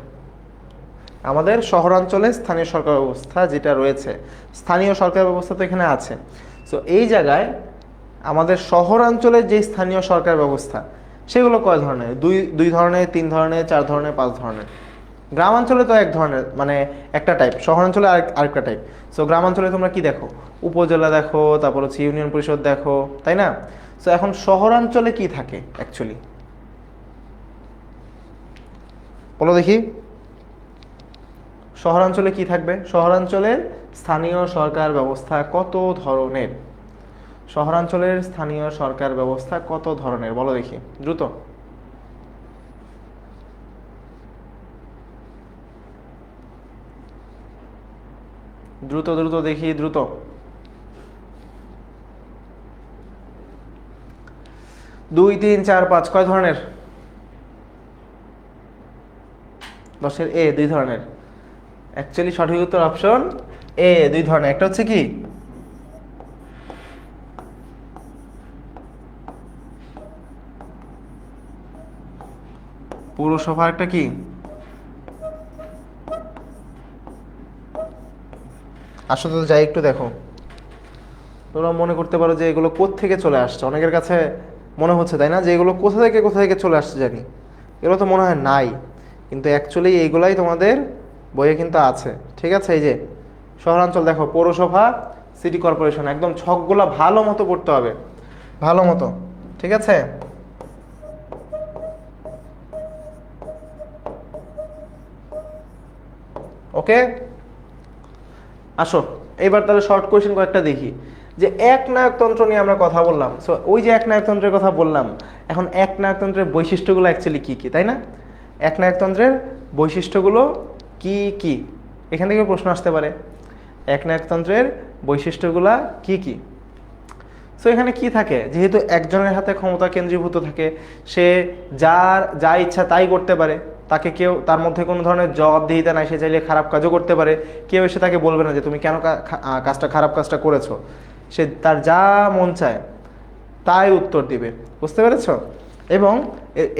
আমাদের শহরাঞ্চলে স্থানীয় সরকার ব্যবস্থা যেটা রয়েছে, স্থানীয় সরকার ব্যবস্থা তো এখানে আছে। সো এই জায়গায় আমাদের শহরাঞ্চলের যে স্থানীয় সরকার ব্যবস্থা সেগুলো কয় ধরনের? দুই ধরনের, 3 ধরনের, 4 ধরনের, 5 ধরনের? গ্রামাঞ্চলে তো এক ধরনের, মানে একটা টাইপ, শহরাঞ্চলে আরেকটা টাইপ। সো গ্রামাঞ্চলে তোমরা কি দেখো? উপজেলা দেখো, তারপর হচ্ছে ইউনিয়ন পরিষদ দেখো, তাই না? সো এখন শহরাঞ্চলে কি থাকে অ্যাকচুয়ালি, বলো দেখি। শহরাঞ্চলে কি থাকবে? শহরাঞ্চলের স্থানীয় সরকার ব্যবস্থা কত ধরনের? শহরাঞ্চলের স্থানীয় সরকার ব্যবস্থা কত ধরনের বলো দেখি দ্রুত। দ্রুত দ্রুত দেখি দ্রুত। 2 3 4 5 কয় ধরনের? 10-এর এ 2 ধরনের। অ্যাকচুয়ালি সঠিক উত্তর অপশন এ, 2 ধরনের। একটা হচ্ছে কি পৌরসভা, একটা কি আসলে তো যাই একটু দেখো, তোমরা মনে করতে পারো যে এগুলো কোত্থেকে চলে আসছে, অনেকের কাছে মনে হচ্ছে তাই না যে এগুলো কোথা থেকে চলে আসছে জানি, এগুলো তো মনে হয় নাই, কিন্তু অ্যাকচুয়ালি এইগুলাই তোমাদের বইয়ে কিন্তু আছে। ঠিক আছে, এই যে শহরাঞ্চল দেখো, পৌরসভা, সিটি কর্পোরেশন, একদম ছকগুলো ভালো মতো পড়তে হবে, ভালো মতো। ঠিক আছে, ওকে আসো এইবার তাহলে শর্ট কোয়েশ্চেন কয়েকটা দেখি। যে একনায়কতন্ত্র নিয়ে আমরা কথা বললাম, সো ওই যে একনায়কতন্ত্রের কথা বললাম, এখন একনায়কতন্ত্রের বৈশিষ্ট্যগুলো অ্যাকচুয়ালি কি কি, তাই না? একনায়কতন্ত্রের বৈশিষ্ট্যগুলো কি কি, এখান থেকে প্রশ্ন আসতে পারে একনায়কতন্ত্রের বৈশিষ্ট্যগুলা কি কি। সো এখানে কি থাকে, যেহেতু একজনের হাতে ক্ষমতা কেন্দ্রীভূত থাকে, সে যা ইচ্ছা তাই করতে পারে, তাকে কেউ, তার মধ্যে কোনো ধরনের জবাবদিহিতা নাই, সে চাইলে খারাপ কাজও করতে পারে, কেউ এসে তাকে বলবে না যে তুমি কেন খারাপ কাজটা করেছো, সে তার যা মন চায় তাই উত্তর দিবে। বুঝতে পেরেছ? এবং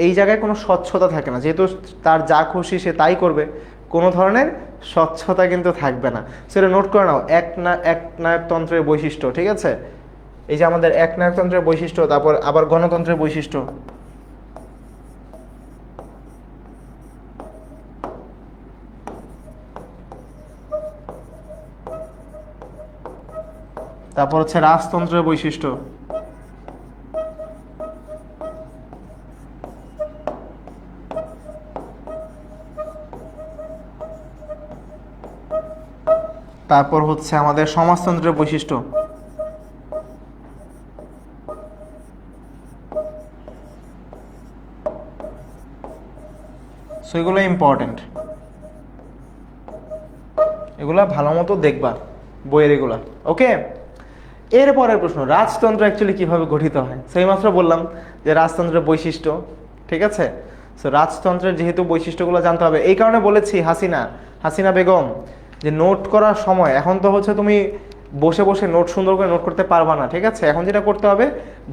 এই জায়গায় কোনো স্বচ্ছতা থাকে না, যেহেতু তার যা খুশি সে তাই করবে, কোনো ধরনের স্বচ্ছতা কিন্তু থাকবে না। সেটা নোট করে নাও, একনায়কতন্ত্রের বৈশিষ্ট্য। ঠিক আছে, এই যে আমাদের একনায়কতন্ত্রের বৈশিষ্ট্য, তারপর আবার গণতন্ত্রের বৈশিষ্ট্য, তারপর হচ্ছে রাজতন্ত্রের বৈশিষ্ট্য, তারপর হচ্ছে আমাদের সমাজতন্ত্রের বৈশিষ্ট্য। সো এগুলো ইম্পর্টেন্ট, এগুলা ভালো মতো দেখবা বইয়ের এগুলা। ওকে, এরপরের প্রশ্ন, রাজতন্ত্র অ্যাকচুয়ালি কিভাবে গঠিত হয়? সেই মাত্র বললাম যে রাজতন্ত্রের বৈশিষ্ট্য। ঠিক আছে, সো রাজতন্ত্রের যেহেতু বৈশিষ্ট্যগুলো জানতে হবে, এই কারণে বলেছি হাসিনা বেগম যে নোট করার সময়, এখন তো হচ্ছে তুমি বসে বসে নোট সুন্দর করে নোট করতে পারবা না। ঠিক আছে, এখন যেটা করতে হবে,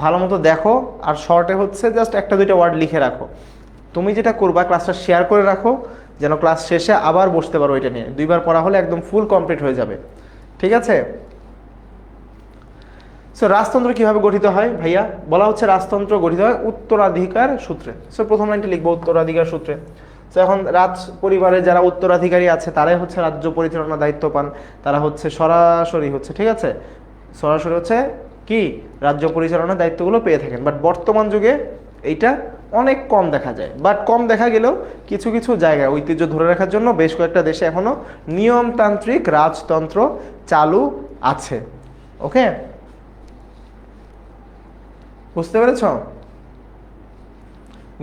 ভালো মতো দেখো, আর শর্টে হচ্ছে জাস্ট একটা দুইটা ওয়ার্ড লিখে রাখো। তুমি যেটা করবা, ক্লাসটা শেয়ার করে রাখো, যেন ক্লাস শেষে আবার বসতে পারো এটা নিয়ে, 2বার পড়া হলে একদম ফুল কমপ্লিট হয়ে যাবে। ঠিক আছে, সো রাজতন্ত্র কিভাবে গঠিত হয় ভাইয়া? বলা হচ্ছে রাজতন্ত্র গঠিত হয় উত্তরাধিকার সূত্রে। সো প্রথম লাইনটি লিখবো উত্তরাধিকার সূত্রে। তো এখন রাজ পরিবারের যারা উত্তরাধিকারী আছে তারাই হচ্ছে রাজ্য পরিচালনার দায়িত্ব পান, তারা হচ্ছে সরাসরি হচ্ছে, ঠিক আছে, সরাসরি হচ্ছে কি রাজ্য পরিচালনার দায়িত্বগুলো পেয়ে থাকেন। বাট বর্তমান যুগে এইটা অনেক কম দেখা যায়, বাট কম দেখা গেলেও কিছু কিছু জায়গায় ঐতিহ্য ধরে রাখার জন্য বেশ কয়েকটা দেশে এখনো নিয়মতান্ত্রিক রাজতন্ত্র চালু আছে। ওকে, বুঝতে পেরেছ?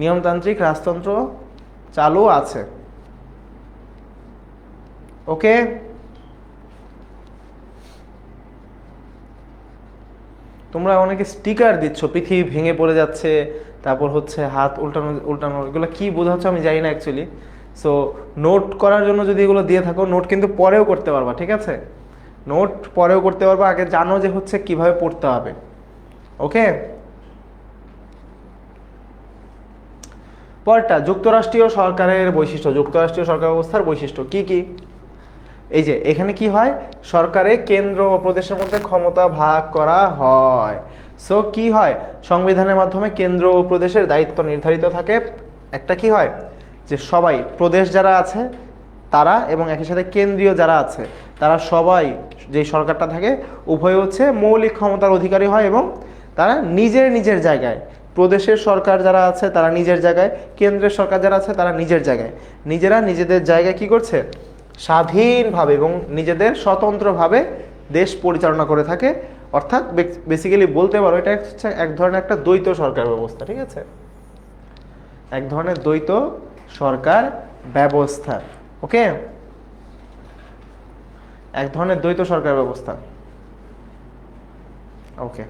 নিয়মতান্ত্রিক রাজতন্ত্র চালু আছে। ওকে, তোমরা অনেকে স্টিকার দিচ্ছ, পৃথিবী ভেঙে পড়ে যাচ্ছে, তারপর হচ্ছে হাত উল্টানো উল্টানো, এগুলো কি বোঝাচ্ছ আমি জানি না অ্যাকচুয়ালি। সো নোট করার জন্য যদি এগুলো দিয়ে থাকো, নোট কিন্তু পরেও করতে পারবা। ঠিক আছে, নোট পরেও করতে পারবা, আগে জানো যে হচ্ছে কিভাবে পড়তে হবে। ওকে, পরটা যুক্তরাষ্ট্রীয় সরকারের বৈশিষ্ট্য, যুক্তরাষ্ট্রীয় সরকার ব্যবস্থার বৈশিষ্ট্য কি কি? এই যে এখানে কি হয়, সরকারে কেন্দ্র ও প্রদেশের মধ্যে ক্ষমতা ভাগ করা হয়। সো কি হয়, সংবিধানের মাধ্যমে কেন্দ্র ও প্রদেশের দায়িত্ব নির্ধারিত থাকে। একটা কি হয় যে সবাই, প্রদেশ যারা আছে তারা এবং একই সাথে কেন্দ্রীয় যারা আছে তারা সবাই, যে সরকারটা থাকে, উভয় হচ্ছে মৌলিক ক্ষমতার অধিকারী হয় এবং তারা নিজের নিজের জায়গায়, প্রদেশের সরকার যারা আছে তারা নিজের জায়গায়, কেন্দ্রের সরকার যারা আছে তারা নিজের জায়গায়, নিজেরা নিজেদের জায়গায় কি করছে, স্বাধীনভাবে এবং নিজেদের স্বতন্ত্রভাবে দেশ পরিচালনা করে থাকে। অর্থাৎ বেসিক্যালি বলতে পারো এটা হচ্ছে এক ধরনের একটা দ্বৈত সরকার ব্যবস্থা, ঠিক আছে, এক ধরনের দ্বৈত সরকার ব্যবস্থা। ওকে, এক ধরনের দ্বৈত সরকার ব্যবস্থা। ওকে,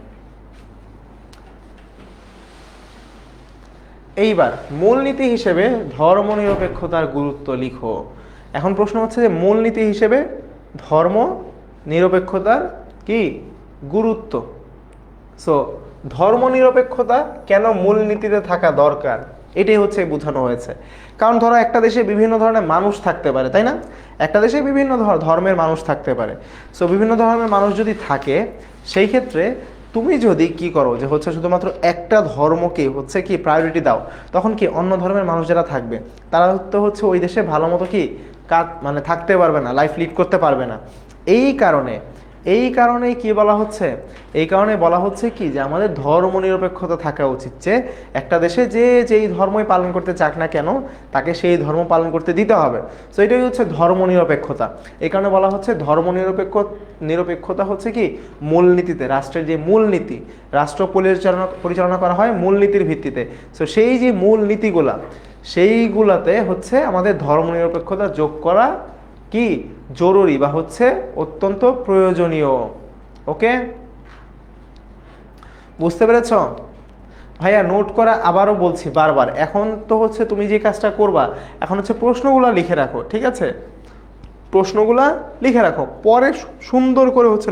এইবার মূলনীতি হিসেবে ধর্মনিরপেক্ষতার গুরুত্ব লিখো। এখন প্রশ্ন হচ্ছে যে মূলনীতি হিসেবে ধর্ম নিরপেক্ষতার কি গুরুত্ব। সো ধর্মনিরপেক্ষতা কেন মূলনীতিতে থাকা দরকার, এটাই হচ্ছে বোঝানো হয়েছে। কারণ ধরো একটা দেশে বিভিন্ন ধরনের মানুষ থাকতে পারে, তাই না, একটা দেশে বিভিন্ন ধর্মের মানুষ থাকতে পারে। সো বিভিন্ন ধর্মের মানুষ যদি থাকে, সেই ক্ষেত্রে তুমি যদি কি করো যে হচ্ছে শুধুমাত্র একটা ধর্মকে হচ্ছে কি প্রায়োরিটি দাও, তখন কি অন্য ধর্মের মানুষ যারা থাকবে তারা তো হচ্ছে ওই দেশে ভালো মতো কি কাজ মানে থাকতে পারবে না, লাইফ লিড করতে পারবে না। এই কারণেই কি বলা হচ্ছে, এই কারণে বলা হচ্ছে কি যে আমাদের ধর্মনিরপেক্ষতা থাকা উচিত, যে একটা দেশে যে যেই ধর্মই পালন করতে চাক না কেন তাকে সেই ধর্ম পালন করতে দিতে হবে। সো এটাই হচ্ছে ধর্মনিরপেক্ষতা। এই কারণে বলা হচ্ছে নিরপেক্ষতা হচ্ছে কি মূলনীতিতে, রাষ্ট্রের যে মূলনীতি, রাষ্ট্র পরিচালনা করা হয় মূলনীতির ভিত্তিতে। সো সেই যে মূলনীতিগুলা, সেইগুলাতে হচ্ছে আমাদের ধর্মনিরপেক্ষতা যোগ করা কি জরুরি বা হচ্ছে অত্যন্ত প্রয়োজনীয়। ওকে, বুঝতে পেরেছ ভাইয়া? নোট করা আবারও বলছি বারবার, এখন তো হচ্ছে তুমি যে কাজটা করবা এখন হচ্ছে প্রশ্নগুলা লিখে রাখো, ঠিক আছে, প্রশ্নগুলা লিখে রাখো, পরে সুন্দর করে হচ্ছে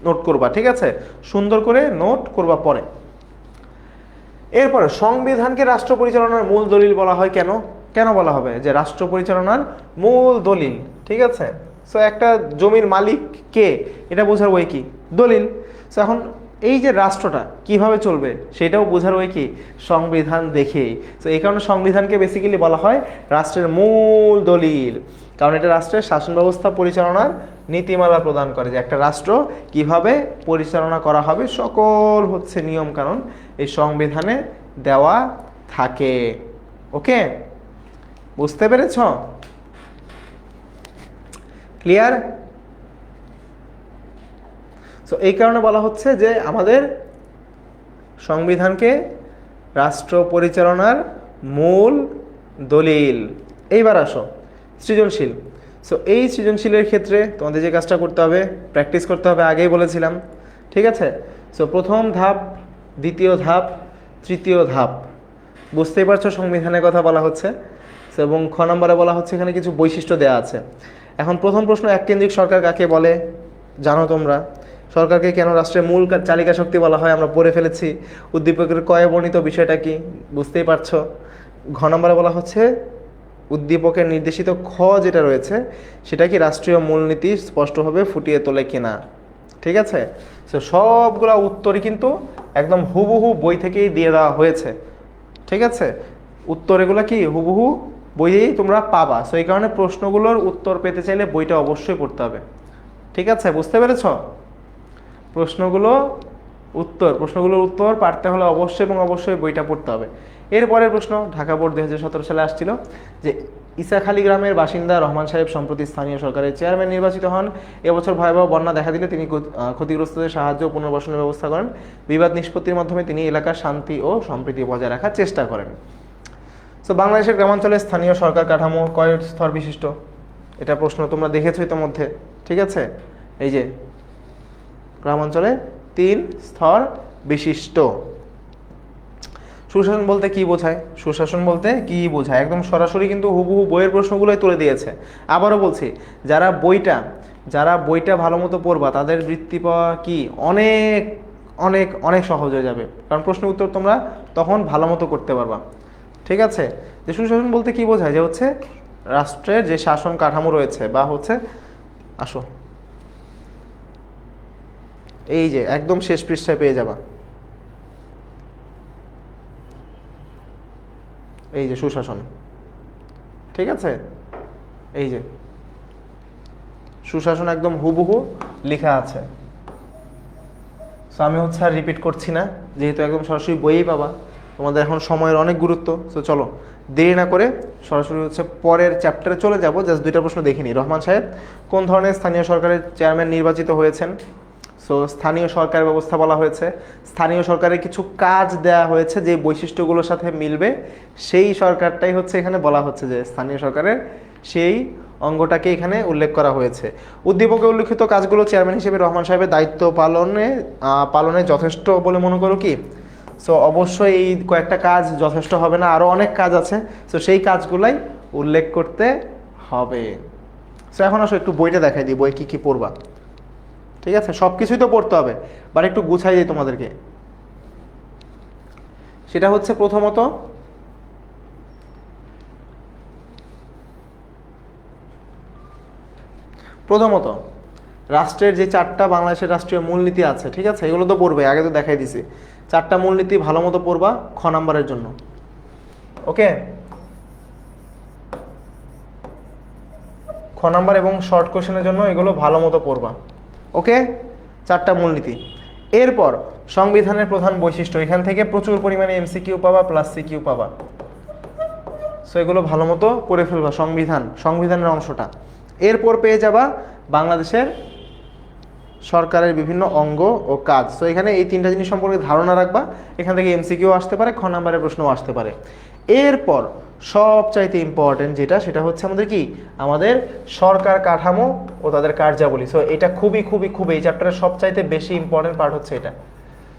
নোট করবা, ঠিক আছে, সুন্দর করে নোট করবা পরে। এরপরে সংবিধানকে রাষ্ট্র পরিচালনার মূল দলিল বলা হয় কেন, কেন বলা হবে যে রাষ্ট্র পরিচালনার মূল দলিল, ঠিক আছে। সো একটা জমির মালিক কে এটা বোঝার ওই কি দলিল। সো এখন এই যে রাষ্ট্রটা কিভাবে চলবে সেটাও বোঝার ওই কি সংবিধান দেখেই। সো এই কারণে সংবিধানকে বেসিক্যালি বলা হয় রাষ্ট্রের মূল দলিল, কারণ এটা রাষ্ট্রের শাসন ব্যবস্থা পরিচালনার নীতিমালা প্রদান করে, যে একটা রাষ্ট্র কিভাবে পরিচালনা করা হবে সকল হচ্ছে নিয়ম কানুন এই সংবিধানে দেওয়া থাকে। ওকে, বুঝতে পেরেছ? ক্লিয়ার? সো এই কারণে বলা হচ্ছে যে আমাদের সংবিধানকে রাষ্ট্র পরিচালনার মূল দলিল। এইবার আসো সৃজনশীল। সো এই সৃজনশীলের ক্ষেত্রে তোমাদের যে কাজটা করতে হবে, প্র্যাকটিস করতে হবে, আগেই বলেছিলাম, ঠিক আছে। সো প্রথম ধাপ, দ্বিতীয় ধাপ, তৃতীয় ধাপ, বুঝতেই পারছো সংবিধানের কথা বলা হচ্ছে। এবং খ নম্বরে বলা হচ্ছে এখানে কিছু বৈশিষ্ট্য দেওয়া আছে। এখন প্রথম প্রশ্ন, এককেন্দ্রিক সরকার কাকে বলে জানো তোমরা? সরকারকে কেন রাষ্ট্রের মূল চালিকা শক্তি বলা হয় আমরা পড়ে ফেলেছি। উদ্দীপকের কয়ে বর্ণিত বিষয়টা কি বুঝতেই পারছো। ঘ নম্বরে বলা হচ্ছে উদ্দীপকের নির্দেশিত খ যেটা রয়েছে সেটা কি রাষ্ট্রীয় মূলনীতি স্পষ্টভাবে ফুটিয়ে তোলে কিনা, ঠিক আছে। সো সবগুলা উত্তরই কিন্তু একদম হুবহু বই থেকেই দিয়ে দেওয়া হয়েছে, ঠিক আছে। উত্তর এগুলো কি হুবহু বইয়েই তোমরা পাবা। সো এই কারণে প্রশ্নগুলোর উত্তর পেতে চাইলে বইটা অবশ্যই পড়তে হবে, ঠিক আছে, বুঝতে পেরেছ? প্রশ্নগুলোর উত্তর পারতে হলে অবশ্যই এবং অবশ্যই বইটা পড়তে হবে। এরপরের প্রশ্ন, ঢাকা বোর্ড 2017 সালে আসছিল যে ইসাখালী গ্রামের বাসিন্দা রহমান সাহেব সম্প্রতি স্থানীয় সরকারের চেয়ারম্যান নির্বাচিত হন। এবছর ভয়াবহ বন্যা দেখা দিলে তিনি ক্ষতিগ্রস্তদের সাহায্য ও পুনর্বাসনের ব্যবস্থা করেন। বিবাদ নিষ্পত্তির মাধ্যমে তিনি এলাকার শান্তি ও সম্প্রীতি বজায় রাখার চেষ্টা করেন। সো বাংলাদেশের গ্রামাঞ্চলে স্থানীয় সরকার কাঠামো কয় স্তর বিশিষ্ট? এটা প্রশ্ন তোমরা দেখেছো ইতিমধ্যে, ঠিক আছে। এই যে গ্রামাঞ্চলে 3 স্তর বিশিষ্ট। সুশাসন বলতে কি বোঝায়? সুশাসন বলতে কি বোঝায় একদম সরাসরি কিন্তু হুবহু বইয়ের প্রশ্নগুলোই তুলে দিয়েছে। আবারও বলছি, যারা বইটা ভালো মতো পড়বা তাদের বৃত্তি পাওয়া কি অনেক অনেক অনেক সহজ হয়ে যাবে, কারণ প্রশ্ন উত্তর তোমরা তখন ভালো মতো করতে পারবা, ঠিক আছে। যে সুশাসন বলতে কি বোঝায়, যে হচ্ছে রাষ্ট্রের যে শাসন কাঠামো রয়েছে বা হচ্ছে আসো এই যে একদম শেষ পৃষ্ঠায় পেয়ে যাবা, এই যে সুশাসন, ঠিক আছে। এই যে সুশাসন একদম হুবহু লেখা আছে। সো আমি হচ্ছে আর রিপিট করছি না, যেহেতু একদম সরাসরি বইয়েই পাবা। তোমাদের এখন সময়ের অনেক গুরুত্ব। সো চলো দেরি না করে সরাসরি হচ্ছে পরের চ্যাপ্টারে চলে যাব। জাস্ট 2টা প্রশ্ন দেখিনি। রহমান সাহেব কোন ধরনের স্থানীয় সরকারের চেয়ারম্যান নির্বাচিত হয়েছেন? সো স্থানীয় সরকার ব্যবস্থা বলা হয়েছে, স্থানীয় সরকারের কিছু কাজ দেয়া হয়েছে যে বৈশিষ্ট্যগুলোর সাথে মিলবে, সেই সরকারটাই হচ্ছে এখানে বলা হচ্ছে যে স্থানীয় সরকারের সেই অঙ্গটাকে এখানে উল্লেখ করা হয়েছে। উদ্দীপকে উল্লেখিত কাজগুলো চেয়ারম্যান হিসেবে রহমান সাহেবের দায়িত্ব পালনে যথেষ্ট বলে মনে করো কি? সো অবশ্যই এই কয়েকটা কাজ যথেষ্ট হবে না, আরও অনেক কাজ আছে। সো সেই কাজগুলাই উল্লেখ করতে হবে। সো এখন আসো একটু বইটা দেখাই দিই, বই কী কী পড়বা। ঠিক আছে, সব কিছুই তো পড়তে হবে, বাট একটু গুছাই দিই তোমাদেরকে। সেটা হচ্ছে প্রথমত রাষ্ট্রের যে 4টা বাংলাদেশের রাষ্ট্রীয় মূলনীতি আছে, ঠিক আছে, এগুলো তো পড়বে, আগে তো দেখাই দিছি। 4টা মূলনীতি ভালো মতো পড়বা খ নাম্বারের জন্য। ওকে, খ নাম্বার এবং শর্ট কোশ্চেনের জন্য এগুলো ভালো মতো পড়বা। ওকে, 4টা মূলনীতি। এরপর সংবিধানের প্রধান বৈশিষ্ট্য, এখান থেকে প্রচুর পরিমাণে এমসিকিউ পাবা প্লাস সিকিউ পাবা। সো এগুলো ভালো মতো পড়ে ফেলবা, সংবিধানের অংশটা। এরপর পেয়ে যাবা বাংলাদেশের সরকারের বিভিন্ন অঙ্গ ও কাজ। সো এখানে এই 3টা জিনিস সম্পর্কে ধারণা রাখবা, এখান থেকে এমসিকিউ আসতে পারে, খ নাম্বারের প্রশ্নও আসতে পারে। এরপর সবচাইতে ইম্পর্টেন্ট যেটা, সেটা হচ্ছে আমাদের কি, আমাদের সরকার কাঠামো ও তাদের কার্যাবলী। সো এটা খুবই খুবই খুবই এই চ্যাপ্টারের সবচাইতে বেশি ইম্পর্টেন্ট পার্ট হচ্ছে এটা।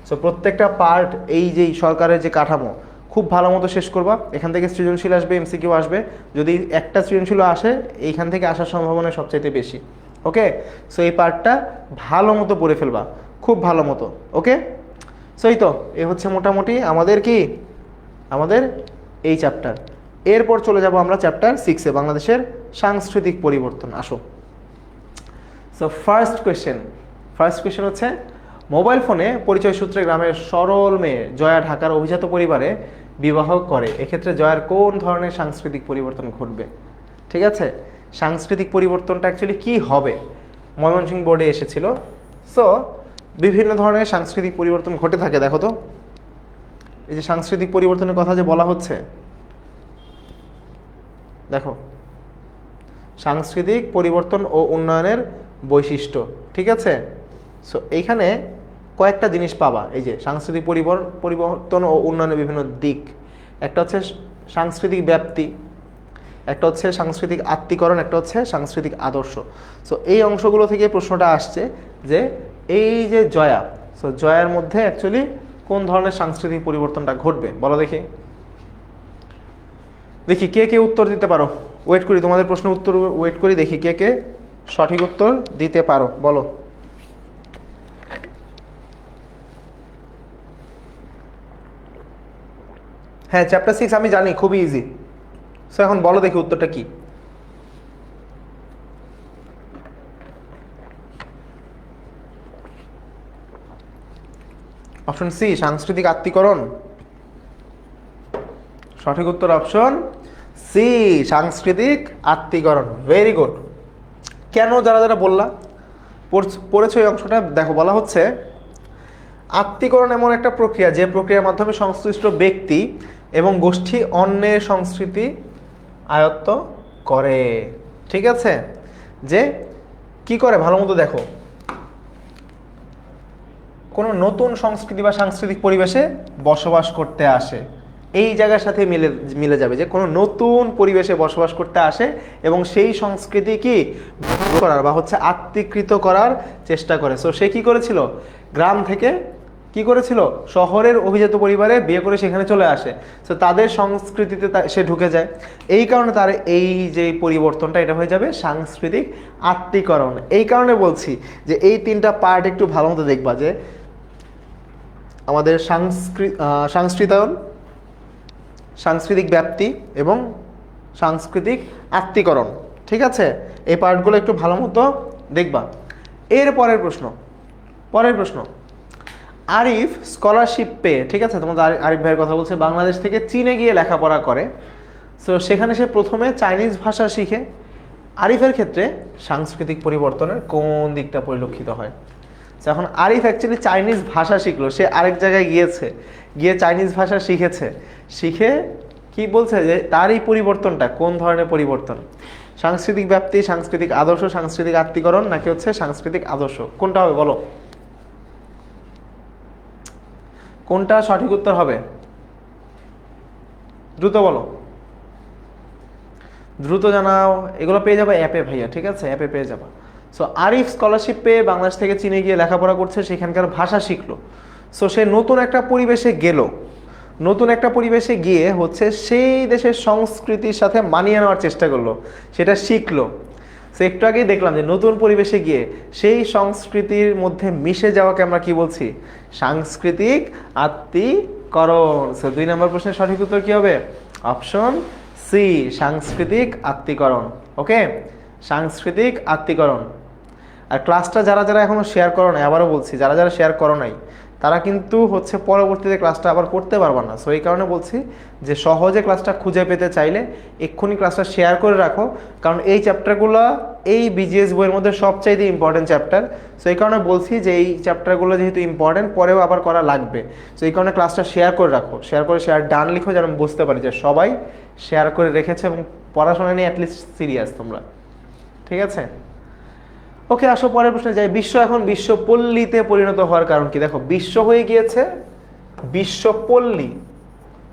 সো প্রত্যেকটা পার্ট, এই যে সরকারের যে কাঠামো, খুব ভালো মতো শেষ করবা। এখান থেকে সৃজনশীল আসবে, এমসিকিউ আসবে। যদি একটা সৃজনশীল আসে, এইখান থেকে আসার সম্ভাবনা সবচাইতে বেশি। ওকে, সো এই পার্টটা ভালো মতো পড়ে ফেলবা, খুব ভালো মতো। ওকে, সো এই তো এই হচ্ছে মোটামুটি আমাদের এই চ্যাপ্টার। এরপর চলে যাব আমরা চ্যাপ্টার 6-এ, বাংলাদেশের সাংস্কৃতিক পরিবর্তন। আসো, সো ফার্স্ট কোয়েশ্চেন হচ্ছে, মোবাইল ফোনে পরিচয় সূত্রে গ্রামের সরল মেয়ে জয়া ঢাকার অভিজাত পরিবারে বিবাহ করে, এক্ষেত্রে জয়ার কোন ধরনের সাংস্কৃতিক পরিবর্তন ঘটবে? ঠিক আছে, সাংস্কৃতিক পরিবর্তনটা অ্যাকচুয়ালি কি হবে, ময়মনসিংহ বোর্ডে এসেছিল। সো বিভিন্ন ধরনের সাংস্কৃতিক পরিবর্তন ঘটে থাকে। দেখো তো, এই যে সাংস্কৃতিক পরিবর্তনের কথা যে বলা হচ্ছে, দেখো, সাংস্কৃতিক পরিবর্তন ও উন্নয়নের বৈশিষ্ট্য। ঠিক আছে, সো এইখানে কয়েকটা জিনিস পাবা, এই যে সাংস্কৃতিক পরিবর্তন ও উন্নয়নের বিভিন্ন দিক। একটা হচ্ছে সাংস্কৃতিক ব্যাপ্তি, একটা হচ্ছে সাংস্কৃতিক আত্মীকরণ, একটা হচ্ছে সাংস্কৃতিক আদর্শ। সো এই অংশগুলো থেকে প্রশ্নটা আসছে যে এই যে জয়া, সো জয়ার মধ্যে অ্যাকচুয়ালি কোন ধরনের সাংস্কৃতিক পরিবর্তনটা ঘটবে, বলো দেখি। কে কে উত্তর দিতে পারো, ওয়েট করি, তোমাদের প্রশ্ন উত্তর ওয়েট করি, দেখি কে কে সঠিক উত্তর দিতে পারো, বলো। হ্যাঁ, চ্যাপ্টার 6 আমি জানি, খুবই ইজি। সো এখন বলো দেখি উত্তরটা কি। অপশন সি, সাংস্কৃতিক আত্মীকরণ। সঠিক উত্তর অপশন সি, সাংস্কৃতিক আত্মীকরণ। Very good. কেন, যারা যারা বললা পড়েছো এই অংশটা, দেখো বলা হচ্ছে আত্মীকরণ এমন একটা প্রক্রিয়া যে প্রক্রিয়ার মাধ্যমে সংশ্লিষ্ট ব্যক্তি এবং গোষ্ঠী অন্যের সংস্কৃতি আয়ত্ত করে। ঠিক আছে, যে কি করে ভালো মতো দেখো, কোনো নতুন সংস্কৃতি বা সাংস্কৃতিক পরিবেশে বসবাস করতে আসে, এই জায়গার সাথে মিলে যাবে যে কোনো নতুন পরিবেশে বসবাস করতে আসে এবং সেই সংস্কৃতি কি করার বা হচ্ছে আত্মীকৃত করার চেষ্টা করে। সো সে কি করেছিল, গ্রাম থেকে কি করেছিল, শহরের অভিজাত পরিবারে বিয়ে করে সেখানে চলে আসে। সো তাদের সংস্কৃতিতে সে ঢুকে যায়, এই কারণে তার এই যে পরিবর্তনটা, এটা হয়ে যাবে সাংস্কৃতিক আত্মীকরণ। এই কারণে বলছি যে এই 3টা পার্ট একটু ভালো মতো দেখবা, যে আমাদের সংস্কৃতায়ন, সাংস্কৃতিক ব্যাপ্তি এবং সাংস্কৃতিক আত্মীকরণ। ঠিক আছে, এই পার্টগুলো একটু ভালো মতো দেখবা। এর পরের প্রশ্ন, আরিফ স্কলারশিপ পেয়ে, ঠিক আছে, তোমাদের আরিফ ভাইয়ের কথা বলছে, বাংলাদেশ থেকে চীনে গিয়ে লেখাপড়া করে। সো সেখানে সে প্রথমে চাইনিজ ভাষা শিখে। আরিফের ক্ষেত্রে সাংস্কৃতিক পরিবর্তনের কোন দিকটা পরিলক্ষিত হয়? এখন আরিফ অ্যাকচুয়ালি চাইনিজ ভাষা শিখলো, সে আরেক জায়গায় গিয়ে চাইনিজ ভাষা শিখে কি বলছে যে তার এই পরিবর্তনটা কোন ধরনের পরিবর্তন, সাংস্কৃতিক ব্যাপ্তি, সাংস্কৃতিক আদর্শ, সাংস্কৃতিক আত্মীকরণ, নাকি হচ্ছে সাংস্কৃতিক আদর্শ, কোনটা হবে বলো। কোনটা সঠিক উত্তর হবে? দ্রুত বলো, দ্রুত জানাও। এগুলো পেয়ে যাবে অ্যাপে ভাইয়া, ঠিক আছে, অ্যাপে পেয়ে যাবা। সো আরিফ স্কলারশিপ পেয়ে বাংলাদেশ থেকে চীনে গিয়ে লেখাপড়া করছে, সেখানকার ভাষা শিখলো। সো সে নতুন একটা পরিবেশে গেল, নতুন একটা পরিবেশে গিয়ে হচ্ছে সেই দেশের সংস্কৃতির সাথে মানিয়ে নেওয়ার চেষ্টা করলো, সেটা শিখলো। সো একটু আগেই দেখলাম যে নতুন পরিবেশে গিয়ে সেই সংস্কৃতির মধ্যে মিশে যাওয়াকে আমরা কি বলছি? সাংস্কৃতিক আত্মীকরণ। সো 2 নম্বর প্রশ্নের সঠিক উত্তর কি হবে? অপশন সি, সাংস্কৃতিক আত্মীকরণ। ওকে, সাংস্কৃতিক আত্মীকরণ। আর ক্লাসটা যারা যারা এখনো শেয়ার করো নাই, আবারও বলছি, যারা যারা শেয়ার করো নাই তারা কিন্তু হচ্ছে পরবর্তীতে ক্লাসটা আবার করতে পারবে না। সো এই কারণে বলছি যে সহজে ক্লাসটা খুঁজে পেতে চাইলে এক্ষুনি ক্লাসটা শেয়ার করে রাখো, কারণ এই চ্যাপ্টারগুলো এই বিজিএস বইয়ের মধ্যে সবচাইতে ইম্পর্টেন্ট চ্যাপ্টার। সো এই কারণে বলছি যে এই চ্যাপ্টারগুলো যেহেতু ইম্পর্টেন্ট, পরেও আবার করা লাগবে। সো এই কারণে ক্লাসটা শেয়ার করে রাখো, শেয়ার করে শেয়ার ডান লিখো, যেন আমি বুঝতে পারি যে সবাই শেয়ার করে রেখেছে এবং পড়াশোনা নিয়ে অ্যাটলিস্ট সিরিয়াস তোমরা, ঠিক আছে? ওকে, আসো পরের প্রশ্নে যাই। বিশ্ব এখন বিশ্বপল্লীতে পরিণত হওয়ার কারণ কি? দেখো, বিশ্ব হয়ে গিয়েছে বিশ্বপল্লী।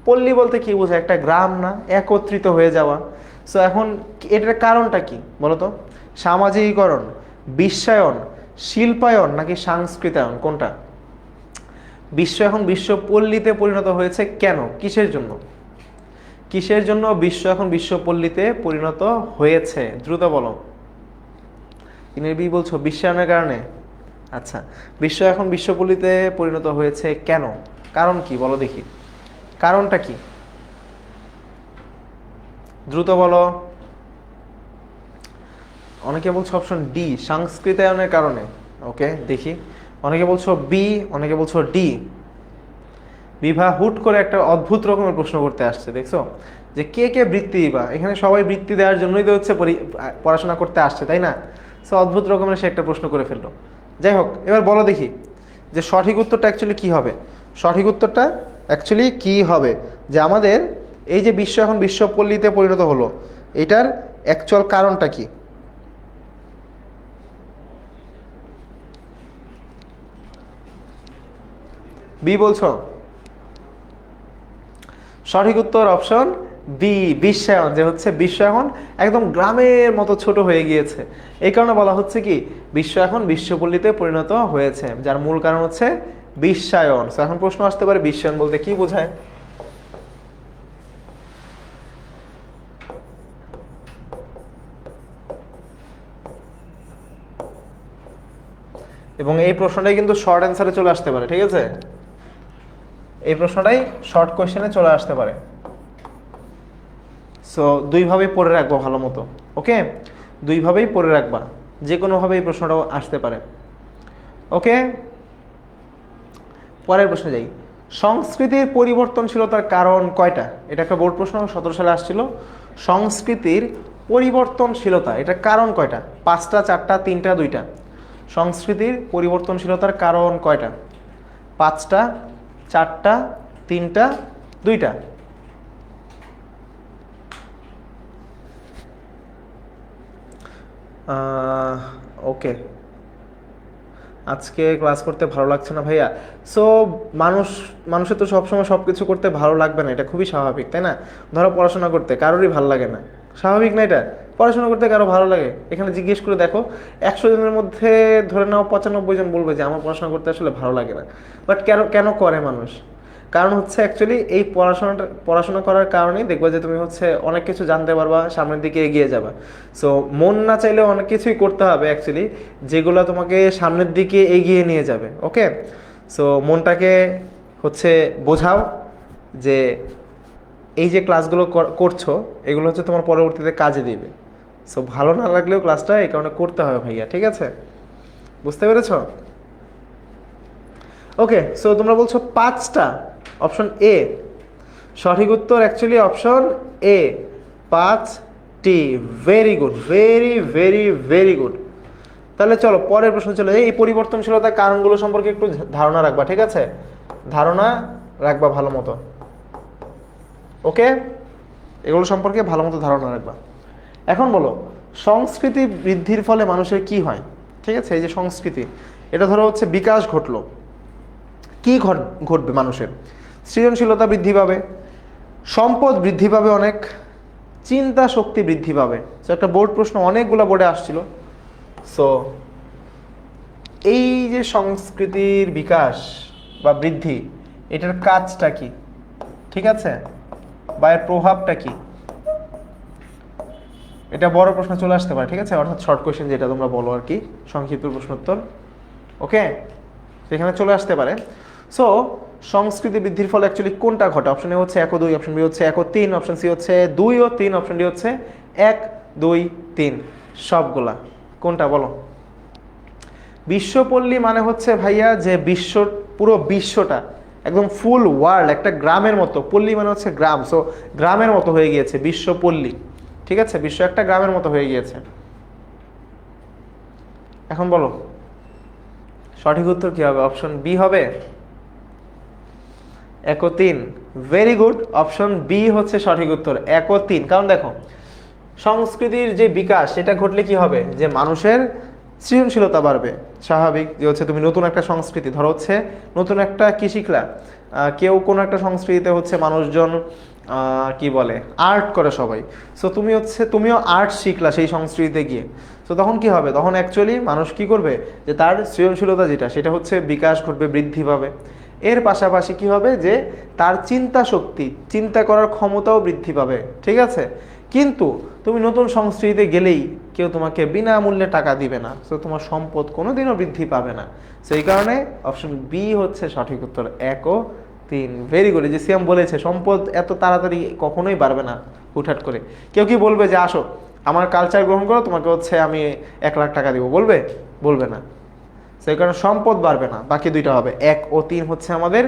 পল্লী বলতে কি বোঝায়? একটা গ্রাম না, একত্রিত হয়ে যাওয়া। সো এখন এটার কারণটা কি বলো তো? সামাজিকীকরণ, বিশ্বায়ন, শিল্পায়ন নাকি সংস্কৃতায়ন? কোনটা? বিশ্ব এখন বিশ্বপল্লীতে পরিণত হয়েছে কেন? কিসের জন্য? কিসের জন্য বিশ্ব এখন বিশ্বপল্লীতে পরিণত হয়েছে? দ্রুত বলো। ইনের বি বলছো বিশ্বায়নের কারণে। আচ্ছা, বিশ্ব এখন বিশ্বপল্লীতে পরিণত হয়েছে কেন? কারণ কি বলো দেখি, কারণটা কি? দ্রুত বলো। অনেকে বলছো অপশন ডি, সংস্কৃতায়নের কারণে। ওকে, দেখি। অনেকে বলছো বি, অনেকে বলছো ডি। বিভা হুট করে একটা অদ্ভুত রকমের প্রশ্ন করতে আসছে, দেখছো? যে কে কে বৃত্তি দিবা? এখানে সবাই বৃত্তি দেওয়ার জন্যই তো হচ্ছে পড়াশোনা করতে আসছে, তাই না? সো অদ্ভুত রকমের সে একটা প্রশ্ন করে ফেললো। যাই হোক, এবার বলো দেখি যে সঠিক উত্তরটা অ্যাকচুয়ালি কি হবে? সঠিক উত্তরটা অ্যাকচুয়ালি কি হবে? যে আমাদের এই যে বিশ্ব এখন বিশ্বপল্লীতে পরিণত হলো, এটার অ্যাকচুয়াল কারণটা কি? বি বলছো? সঠিক উত্তর অপশন বি, বিশ্বায়ন। যে হচ্ছে বিশ্ব এখন একদম গ্রামের মতো ছোট হয়ে গিয়েছে, এই কারণে বলা হচ্ছে কি বিশ্ব এখন বিশ্বপল্লীতে পরিণত হয়েছে, যার মূল কারণ হচ্ছে বিশ্বায়ন। এখন প্রশ্ন আসতে পারে বিশ্বায়ন বলতে কি বোঝায়? এবং এই প্রশ্নটাই কিন্তু শর্ট অ্যান্সারে চলে আসতে পারে, ঠিক আছে? এই প্রশ্নটাই শর্ট কোয়েশ্চেনে চলে আসতে পারে। সো দুইভাবেই পড়ে রাখবো ভালো মতো। ওকে, দুইভাবেই পড়ে রাখবা, যে কোনোভাবে এই প্রশ্নটাও আসতে পারে। ওকে, পরের প্রশ্নে যাই। সংস্কৃতির পরিবর্তনশীলতার কারণ কয়টা? এটা একটা বোর্ড প্রশ্ন, 17 সালে আসছিল। সংস্কৃতির পরিবর্তনশীলতা, এটার কারণ কয়টা? 5টা, 4টা, 3টা, 2টা? সংস্কৃতির পরিবর্তনশীলতার কারণ কয়টা? 5টা, 4টা, 3টা, 2টা? ওকে, আজকে ক্লাস করতে ভালো লাগছে না ভাইয়া। সো মানুষের তো সবসময় সব কিছু করতে ভালো লাগবে না, এটা খুবই স্বাভাবিক, তাই না? ধরো পড়াশোনা করতে কারোরই ভালো লাগে না, স্বাভাবিক না এটা? পড়াশোনা করতে কারো ভালো লাগে? এখানে জিজ্ঞেস করে দেখো, 100 জনের মধ্যে ধরে নাও 95 জন বলবে যে আমার পড়াশোনা করতে আসলে ভালো লাগে না। বাট কেন কেন করে মানুষ? কারণ হচ্ছে অ্যাকচুয়ালি এই পড়াশোনা করার কারণেই দেখবে যে তুমি হচ্ছে অনেক কিছু জানতে পারবা, সামনের দিকে এগিয়ে যাবা। সো মন না চাইলেও অনেক কিছুই করতে হবে অ্যাকচুয়ালি, যেগুলো তোমাকে সামনের দিকে এগিয়ে নিয়ে যাবে। ওকে, সো মনটাকে হচ্ছে বোঝাও যে এই যে ক্লাসগুলো করছো এগুলো হচ্ছে তোমার পরবর্তীতে কাজে দিবে। সো ভালো না লাগলেও ক্লাসটা এই কারণে করতে হবে ভাইয়া, ঠিক আছে? বুঝতে পেরেছো? ওকে, সো তোমরা বলছো 5টা, অপশন এ। সঠিক উত্তর অ্যাকচুয়ালি অপশন এ, 5টি। Very good, very very very good. তাহলে চলো পরের প্রশ্ন চলে যাই। এই পরিবর্তনশীলতার কারণগুলো সম্পর্কে একটু ধারণা রাখবা, ঠিক আছে? ধারণা রাখবা ভালো মতো। ওকে, এগুলো সম্পর্কে ভালো মতো ধারণা রাখবা। এখন বলো, সংস্কৃতি বৃদ্ধির ফলে মানুষের কি হয়? ঠিক আছে, এই যে সংস্কৃতি, এটা ধরো হচ্ছে বিকাশ ঘটলো, কি ঘটবে মানুষের? সৃজনশীলতা বৃদ্ধি পাবে, সম্পদ বৃদ্ধি পাবে, অনেক চিন্তা শক্তি বৃদ্ধি পাবে। সো একটা বোর্ড প্রশ্ন অনেকগুলো বোর্ডে আসছিল। সো এই যে সংস্কৃতির বিকাশ বা বৃদ্ধি, এটার কাজটা কি, ঠিক আছে, বা এর প্রভাবটা কি, এটা বড় প্রশ্ন চলে আসতে পারে, ঠিক আছে, অর্থাৎ শর্ট কোয়েশ্চেন যেটা তোমরা বলো আর কি, সংক্ষিপ্ত প্রশ্নোত্তর। ওকে, সেখানে চলে আসতে পারে। সো সংস্কৃতি বৃদ্ধির ফলে অ্যাকচুয়ালি কোনটা ঘটে? অপশন এ হচ্ছে 1 ও 2, অপশন বি হচ্ছে 1 ও 3, অপশন সি হচ্ছে 2 ও 3, অপশন ডি হচ্ছে 1, 2, 3, সবগুলা কোনটা বলো? বিশ্বপল্লী মানে হচ্ছে ভাইয়া যে বিশ্ব, পুরো বিশ্বটা একদম ফুল ওয়ার্ল্ড একটা গ্রামের মতো, পল্লী মানে হচ্ছে গ্রাম, সো গ্রামের মতো হয়ে গিয়েছে বিশ্বপল্লী, ঠিক আছে, বিশ্ব একটা গ্রামের মতো হয়ে গিয়েছে। এখন বলো সঠিক উত্তর কি হবে? অপশন বি হবে 1 ও 3। ভেরি গুড, অপশন বি হচ্ছে সঠিক উত্তর, 1 ও 3। কারণ দেখো সংস্কৃতির যে বিকাশ সেটা ঘটলে কি হবে, যে মানুষের সৃজনশীলতা বাড়বে। স্বাভাবিক যে হচ্ছে তুমি নতুন একটা সংস্কৃতি, ধরো হচ্ছে নতুন একটা কি শিখলা, কেউ কোনো একটা সংস্কৃতিতে হচ্ছে মানুষজন কি বলে আর্ট করে সবাই, সো তুমিও আর্ট শিখলা সেই সংস্কৃতিতে গিয়ে। সো তখন কি হবে, তখন অ্যাকচুয়ালি মানুষ কি করবে, যে তার সৃজনশীলতা যেটা সেটা হচ্ছে বিকাশ ঘটবে, বৃদ্ধি পাবে। এর পাশাপাশি কি হবে, যে তার চিন্তা শক্তি, চিন্তা করার ক্ষমতাও বৃদ্ধি পাবে, ঠিক আছে। কিন্তু তুমি নতুন সংস্কৃতিতে গেলেই কেউ তোমাকে বিনামূল্যে টাকা দিবে না, সো তোমার সম্পদ কোনোদিনও বৃদ্ধি পাবে না। সো এই কারণে অপশন বি হচ্ছে সঠিক উত্তর, 1 ও 3। Very good. যে সিএম বলেছে সম্পদ এত তাড়াতাড়ি কখনোই বাড়বে না হুটহাট করে। কেউ কি বলবে যে আসো আমার কালচার গ্রহণ করো, তোমাকে হচ্ছে আমি 1 লাখ টাকা দিব, বলবে? বলবে না। সেই কারণে সম্পদ বাড়বে না, বাকি দুইটা হবে। 1 ও 3 হচ্ছে আমাদের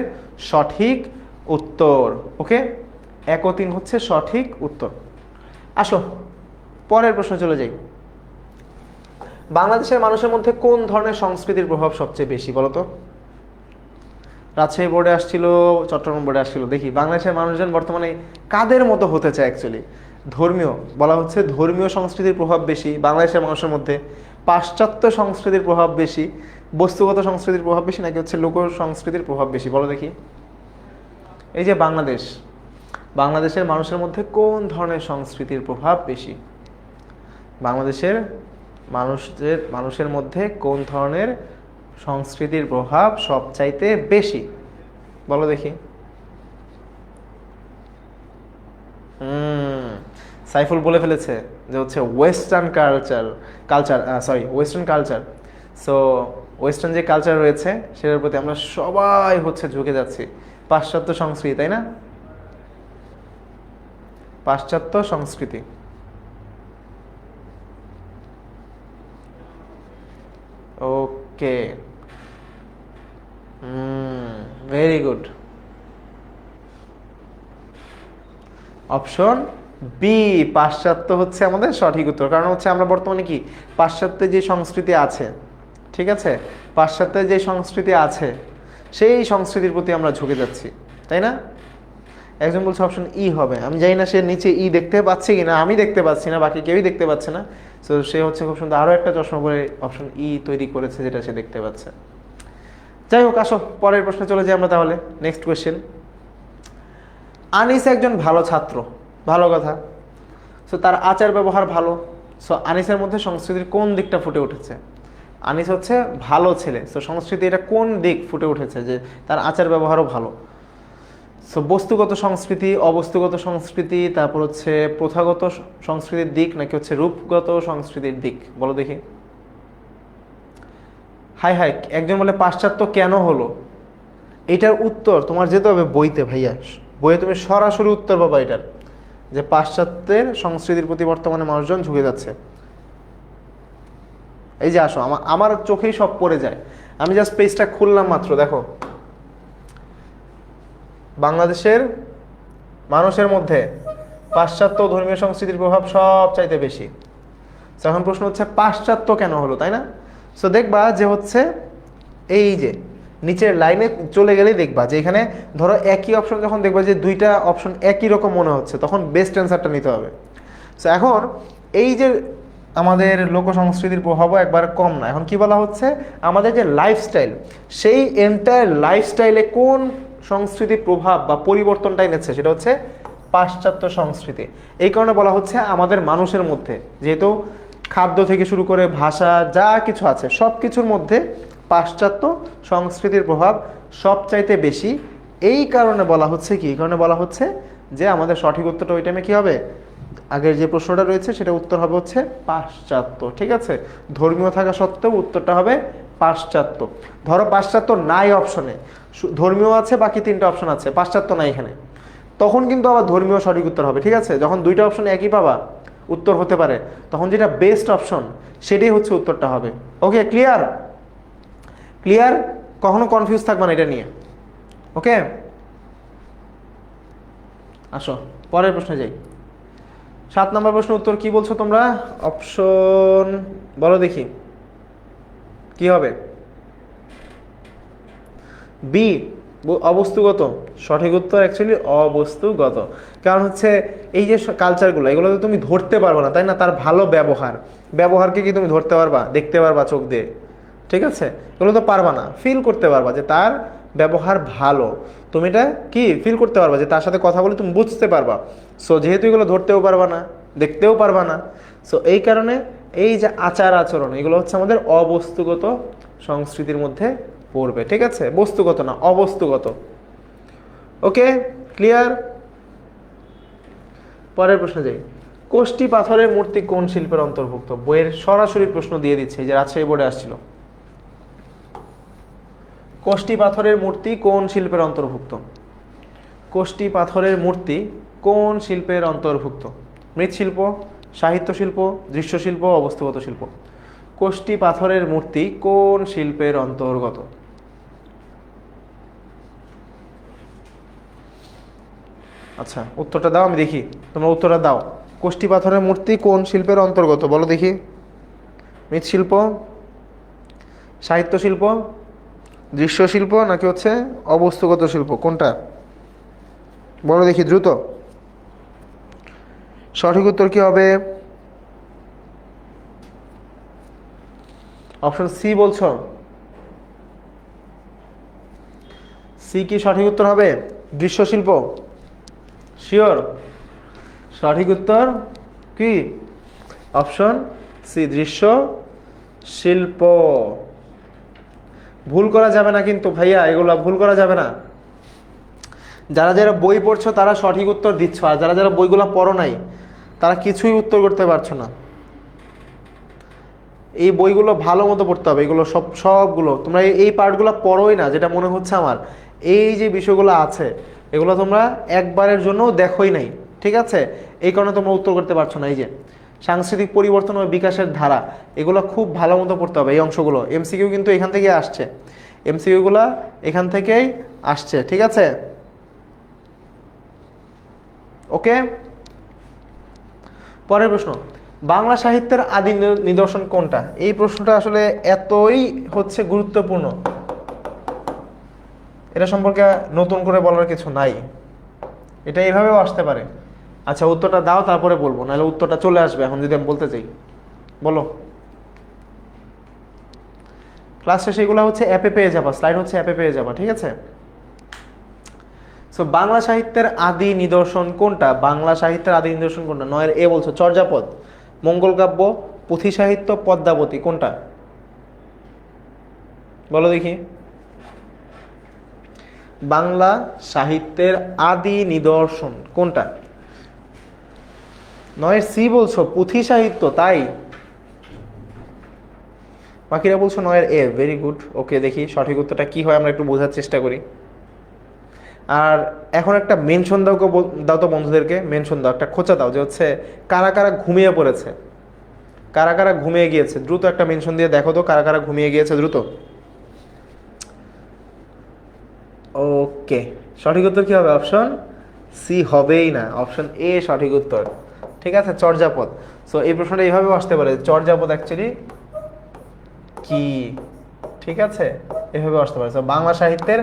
সঠিক উত্তর। ওকে, 1 ও 3 হচ্ছে সঠিক উত্তর। আসো পরের প্রশ্ন চলে যাই। বাংলাদেশের মানুষের মধ্যে কোন ধরনের সংস্কৃতির প্রভাব সবচেয়ে বেশি বলো তো? রাজশাহী বোর্ডে আসছিল, চট্টগ্রাম বোর্ডে আসছিল। দেখি বাংলাদেশের মানুষজন বর্তমানে কাদের মতো হতে চায় অ্যাকচুয়ালি? ধর্মীয়, বলা হচ্ছে ধর্মীয় সংস্কৃতির প্রভাব বেশি বাংলাদেশের মানুষের মধ্যে, পাশ্চাত্য সংস্কৃতির প্রভাব বেশি, বস্তুগত সংস্কৃতির প্রভাব বেশি, নাকি হচ্ছে লোক সংস্কৃতির প্রভাব বেশি বলো দেখি? এই যে বাংলাদেশের মানুষের মধ্যে কোন ধরনের সংস্কৃতির প্রভাব বেশি? বাংলাদেশের মানুষের মধ্যে কোন ধরনের সংস্কৃতির প্রভাব সবচাইতে বেশি বলো দেখি? সাইফুল বলে ফেলেছে যে হচ্ছে ওয়েস্টার্ন কালচার। সো ওয়েস্টার্ন যে কালচার রয়েছে সেটার প্রতি আমরা সবাই হচ্ছে ঝুঁকে যাচ্ছি। পাশ্চাত্য সংস্কৃতি, তাই না? পাশ্চাত্য সংস্কৃতি। ওকে, ভেরি গুড। অপশন বি পাশ্চাত্য হচ্ছে আমাদের সঠিক উত্তর। কারণ হচ্ছে আমরা বর্তমানে কি পাশ্চাত্যের যে সংস্কৃতি আছে, ঠিক আছে, পাশ্চাত্যের যে সংস্কৃতি আছে সেই সংস্কৃতির প্রতি আমরা ঝুঁকে যাচ্ছি, তাই না? একজন বলছে অপশন ই হবে, আমি জানি না সে নিচে ই দেখতে পাচ্ছে কিনা, আমি দেখতে পাচ্ছি না, বাকি কেউই দেখতে পাচ্ছে না। তো সে হচ্ছে খুব সুন্দর আরও একটা চশমা পরে অপশন ই তৈরি করেছে যেটা সে দেখতে পাচ্ছে। যাই হোক, আসো পরের প্রশ্নে চলে যাই আমরা তাহলে। Next question. আনিস একজন ভালো ছাত্র, ভালো কথা। সো তার আচার ব্যবহার ভালো। সো আনিসের মধ্যে সংস্কৃতির কোন দিকটা ফুটে উঠেছে? আনিস হচ্ছে ভালো ছেলে, সো সংস্কৃতি এটা কোন দিক ফুটে উঠেছে যে তার আচার ব্যবহারও ভালো? সো বস্তুগত সংস্কৃতি, অবস্তুগত সংস্কৃতি, তারপর হচ্ছে প্রথাগত সংস্কৃতির দিক, নাকি হচ্ছে রূপগত সংস্কৃতির দিক বলো দেখি? হাই হাই, একজন বলে পাশ্চাত্য কেন হলো? এটার উত্তর তোমার যেতে হবে বইতে ভাইয়া, বইয়ে তুমি সরাসরি উত্তর পাবা এটার, যে পাশ্চাত্যের সংস্কৃতির প্রতি বর্তমানে মানুষজন ঝুঁকে যাচ্ছে। এই যে আসো, আমার চোখেই সব পড়ে যায়। আমি জাস্ট পেজটা খুললাম মাত্র, দেখো বাংলাদেশের মানুষের মধ্যে পাশ্চাত্য ধর্মীয় সংস্কৃতির প্রভাব সব চাইতে বেশি। এখন প্রশ্ন হচ্ছে পাশ্চাত্য কেন হলো, তাই না? সো দেখবা যে হচ্ছে এই যে নিচের লাইনে চলে গেলেই দেখবা যে এখানে ধরো একই অপশন, যখন দেখবা যে দুইটা অপশন একই রকম মনে হচ্ছে তখন বেস্ট অ্যান্সারটা নিতে হবে। সো এখন এই যে আমাদের লোক সংস্কৃতির প্রভাবও একবার কম না। এখন কি বলা হচ্ছে, আমাদের যে লাইফস্টাইল, সেই এন্টায়ার লাইফস্টাইলে কোন সংস্কৃতির প্রভাব বা পরিবর্তনটা এনেছে, সেটা হচ্ছে পাশ্চাত্য সংস্কৃতি। এই কারণে বলা হচ্ছে আমাদের মানুষের মধ্যে, যেহেতু খাদ্য থেকে শুরু করে ভাষা যা কিছু আছে সব কিছুর মধ্যে পাশ্চাত্য সংস্কৃতির প্রভাব সবচাইতে বেশি। এই কারণে বলা হচ্ছে কি, এই কারণে বলা হচ্ছে যে আমাদের সঠিক উত্তরটা ওই টাইমে কি হবে, আগের যে প্রশ্নটা রয়েছে সেটা উত্তর হবে হচ্ছে পাশ্চাত্য। ঠিক আছে, ধর্মীয় থাকা সত্ত্বেও উত্তরটা হবে পাশ্চাত্য। ধরো পাশ্চাত্য নাই অপশনে, ধর্মীয় আছে, বাকি তিনটা অপশন আছে, পাশ্চাত্য নাই এখানে, তখন কিন্তু আবার ধর্মীয় সঠিক উত্তর হবে। ঠিক আছে, যখন দুইটা অপশন একই পাবা উত্তর হতে পারে, তখন যেটা বেস্ট অপশন সেটাই হচ্ছে উত্তরটা হবে। ওকে, ক্লিয়ার? ক্লিয়ার? কখনো কনফিউজ থাকবে না এটা নিয়ে। ওকে, আসো পরের প্রশ্নে যাই। 7 নম্বর প্রশ্ন উত্তর কি বলছো তোমরা? অপশন বলো দেখি কি হবে। বি, অবস্তুগত। সঠিক উত্তর অ্যাকচুয়ালি অবস্তুগত। কারণ হচ্ছে এই যে কালচারগুলো, এগুলো তো তুমি ধরতে পারবে না, তাই না? তার ভালো ব্যবহারকে কি তুমি ধরতে পারবা, দেখতে পারবা চোখ দিয়ে? ঠিক আছে, এগুলো তো পারবা না। ফিল করতে পারবা যে তার ব্যবহার ভালো, তুমি এটা কি ফিল করতে পারবা, যে তার সাথে কথা বলে তুমি বুঝতে পারবা। সো যেহেতু এগুলো ধরতেও পারবা না, দেখতেও পারবা না, সো এই কারণে এই যে আচার আচরণ, এগুলো হচ্ছে আমাদের অবস্তুগত সংস্কৃতির মধ্যে পড়বে। ঠিক আছে, বস্তুগত না, অবস্তুগত। ওকে, ক্লিয়ার? পরের প্রশ্ন যাই। কোষ্টি পাথরের মূর্তি কোন শিল্পের অন্তর্ভুক্ত? বইয়ের সরাসরি প্রশ্ন দিয়ে দিচ্ছে, এই যে রাজশাহী বোর্ডে আসছিল। কোষ্টি পাথরের মূর্তি কোন শিল্পের অন্তর্ভুক্ত? কোষ্টি পাথরের মূর্তি কোন শিল্পের অন্তর্ভুক্ত? মৃৎশিল্প, সাহিত্য শিল্প, দৃশ্যশিল্প, অবস্তুগত শিল্প? কোষ্টি পাথরের মূর্তি কোন শিল্পের অন্তর্গত? আচ্ছা, উত্তরটা দাও, আমি দেখি তোমরা উত্তরটা দাও। কোষ্টি পাথরের মূর্তি কোন শিল্পের অন্তর্গত বলো দেখি। মৃৎশিল্প, সাহিত্য শিল্প, দৃশ্যশিল্প, নাকি হচ্ছে অবস্তুগত শিল্প? কোনটা বলো দেখি দ্রুত। সঠিক উত্তর কি হবে? অপশন সি বলছো? সি কি সঠিক উত্তর হবে? দৃশ্যশিল্প? শিওর? সঠিক উত্তর কি অপশন সি, দৃশ্য শিল্প। ভুল করা যাবে না কিন্তু ভাইয়া, এগুলো ভুল করা যাবে না। যারা যারা বই পড়ছো তারা সঠিক উত্তর দিচ্ছ, আর যারা যারা বইগুলো পড়ো নাই তারা কিছুই উত্তর করতে পারছো না। এই বইগুলো ভালো মতো পড়তে হবে, এগুলো সবগুলো তোমরা এই পার্টগুলো পড়োই না, যেটা মনে হচ্ছে আমার। এই যে বিষয়গুলো আছে এগুলো তোমরা একবারের জন্য দেখোই নাই। ঠিক আছে, এই কারণে তোমরা উত্তর করতে পারছো না। এই যে সাংস্কৃতিক পরিবর্তন ও বিকাশের ধারা, এগুলো খুব ভালো মতো পড়তে হবে। এই অংশগুলো এমসিকিউ কিন্তু এখান থেকে আসছে, এমসিকিউগুলো এখান থেকেই আসছে। ঠিক আছে, ওকে। পরের প্রশ্ন, বাংলা সাহিত্যের আদি নিদর্শন কোনটা? এই প্রশ্নটা আসলে এতই হচ্ছে গুরুত্বপূর্ণ, এটা সম্পর্কে নতুন করে বলার কিছু নাই, এটা এইভাবেও আসতে পারে। আচ্ছা, উত্তরটা দাও, তারপরে বলবো, নাহলে উত্তরটা চলে আসবে এখন যদি আমি বলতে চাই। বলো। ক্লাস শেষে এগুলো হচ্ছে অ্যাপে পেয়ে যাবা, স্লাইড হচ্ছে অ্যাপে পেয়ে যাবা। ঠিক আছে, সো বাংলা সাহিত্যের আদি নিদর্শন কোনটা? বাংলা সাহিত্যের আদি নিদর্শন কোনটা? 9 এ বলছো চর্যাপদ, মঙ্গল কাব্য, পুঁথি সাহিত্য, পদ্মাবতী, কোনটা বলো দেখি। বাংলা সাহিত্যের আদি নিদর্শন কোনটা? 9 সি বলছো, পুঁথি সাহিত্য, তাই? বাকিরা বলছো 9 এ। ভেরি গুড, ওকে, দেখি সঠিক উত্তরটা কি হয় আমরা একটু বোঝার চেষ্টা করি। আর এখন একটা মেনশন দাও, দাও তো বন্ধুদেরকে, মেনশন দাও, একটা খোঁচা দাও যে হচ্ছে কারা কারা ঘুমিয়ে পড়েছে, কারা কারা ঘুমিয়ে গিয়েছে। দ্রুত একটা মেনশন দিয়ে দেখো তো কারা কারা ঘুমিয়ে গিয়েছে, দ্রুত। ওকে, সঠিক উত্তর কি হবে? অপশন সি হবেই না, অপশন এ সঠিক উত্তর। ঠিক আছে, চর্যাপদ। সো এই প্রশ্নটা এইভাবেও আসতে পারে, চর্যাপদ অ্যাকচুয়ালি কি? ঠিক আছে, এভাবে আসতে পারে। বাংলা সাহিত্যের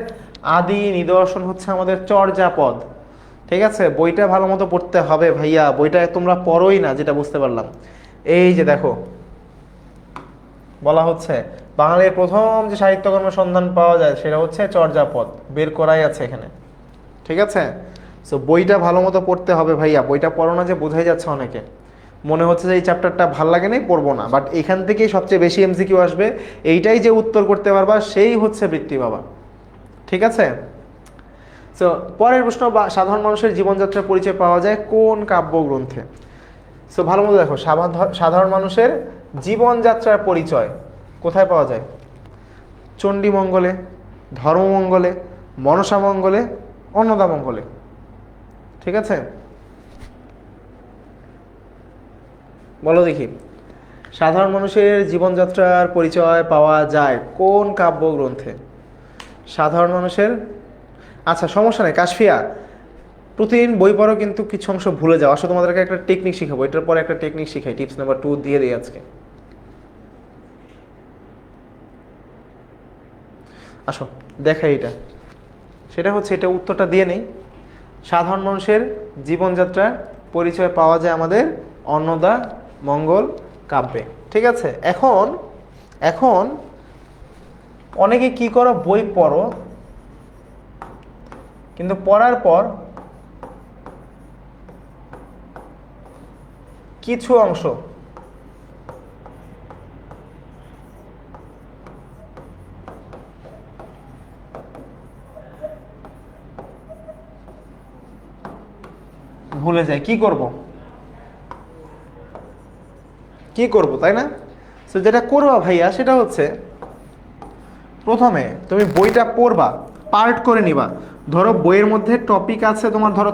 আদি নিদর্শন হচ্ছে আমাদের চর্যাপদ। ঠিক আছে, বইটা ভালো মতো পড়তে হবে ভাইয়া, বইটা তোমরা পড়োই না, যেটা বুঝতে পারলাম। এই যে দেখো বলা হচ্ছে বাঙালির প্রথম যে সাহিত্যকর্মের সন্ধান পাওয়া যায় সেটা হচ্ছে চর্যাপদ, বের করাই আছে এখানে। ঠিক আছে, সো বইটা ভালো মতো পড়তে হবে ভাইয়া। বইটা পড়ো না যে বোঝাই যাচ্ছে অনেকে, মনে হচ্ছে যে এই চ্যাপ্টারটা ভাল লাগে নাই পড়বো না, বাট এখান থেকেই সবচেয়ে বেশি এমসিকিউ আসবে। এইটাই যে উত্তর করতে পারবা সেই হচ্ছে বৃত্তি বাবা। ঠিক আছে, সো পরের প্রশ্ন, সাধারণ মানুষের জীবনযাত্রার পরিচয় পাওয়া যায় কোন কাব্যগ্রন্থে? সো ভালো মতো দেখো, সাধারণ মানুষের জীবনযাত্রার পরিচয় কোথায় পাওয়া যায়? চণ্ডীমঙ্গলে, ধর্মমঙ্গলে, মনসামঙ্গলে, অন্নদামঙ্গলে। ঠিক আছে, বলো দেখি সাধারণ মানুষের জীবনযাত্রার পরিচয় পাওয়া যায় কোন কাব্যগ্রন্থে? সাধারণ মানুষের, আচ্ছা সমস্যা নেই কাশফিয়া, প্রতিদিন বই পড়ো কিন্তু কিছু অংশ ভুলে যাও। আসলে তোমাদেরকে একটা টেকনিক শিখাবো, এটার পরে একটা টেকনিক শিখাই, টিপস নাম্বার 2 দিয়ে দিই আজকে। আসো দেখাই এটা, সেটা হচ্ছে এটা উত্তরটা দিয়ে নেই। সাধারণ মানুষের জীবনযাত্রার পরিচয় পাওয়া যায় আমাদের অন্নদা মঙ্গল কাব্যে। ঠিক আছে, এখন এখন অনেকে কি করো, বই পড়ো কিন্তু পড়ার পর কিছু অংশ ভুলে যায়। কি করব কি করব, তাই না? তো যেটা করবা ভাইয়া সেটা হচ্ছে প্রথমে তুমি বইটা পড়বা, পার্ট করে নিবা। ধরো বইয়ের মধ্যে টপিক আছে তোমার, ধরো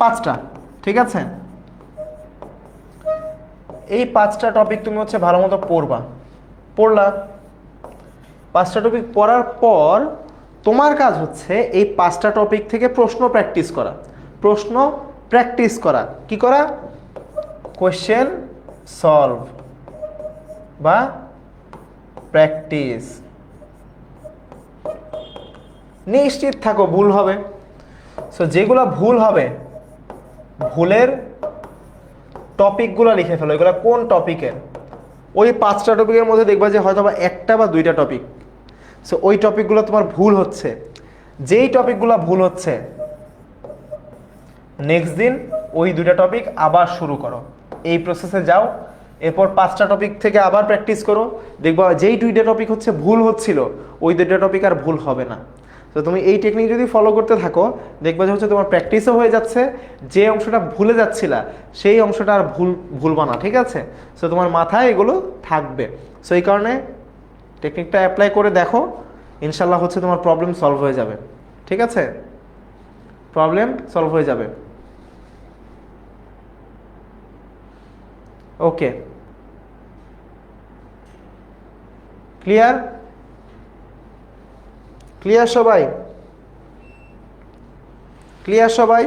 5টা। ঠিক আছে, এই 5টা টপিক তুমি হচ্ছে ভালো মতো পড়বা। পড়লা 5টা টপিক পড়ার পর তোমার কাজ হচ্ছে এই 5টা টপিক থেকে প্রশ্ন প্র্যাকটিস করা। প্রশ্ন প্র্যাকটিস করা কি করা? কোয়েশ্চেন সলভ বা প্র্যাকটিস। নিশ্চিত থাকো ভুল হবে। সো যেগুলো ভুল হবে, ভুলের টপিকগুলো লিখে ফেলো, এগুলো কোন টপিকের। ওই 5টা টপিকের মধ্যে দেখবা যে হয়তো বা 1টা বা 2টা টপিক, সো ওই টপিকগুলো তোমার ভুল হচ্ছে। যেই টপিকগুলো ভুল হচ্ছে নেক্সট দিন ওই 2টা টপিক আবার শুরু করো, এই প্রসেসে যাও। এরপর 5টা টপিক থেকে আবার প্র্যাকটিস করো, দেখবা যেই 2টা টপিক হচ্ছে ভুল হচ্ছিল ওই 2টা টপিক আর ভুল হবে না। তো তুমি এই টেকনিক যদি ফলো করতে থাকো দেখবা যে হচ্ছে তোমার প্র্যাকটিসও হয়ে যাচ্ছে, যে অংশটা ভুলে যাচ্ছিলা সেই অংশটা আর ভুলবা না। ঠিক আছে, সো তোমার মাথায় এগুলো থাকবে। সো এই কারণে টেকনিকটা অ্যাপ্লাই করে দেখো, ইনশাল্লাহ হচ্ছে তোমার প্রবলেম সলভ হয়ে যাবে। ঠিক আছে, প্রবলেম সলভ হয়ে যাবে। ওকে, ক্লিয়ার? ক্লিয়ার সবাই? ক্লিয়ার সবাই?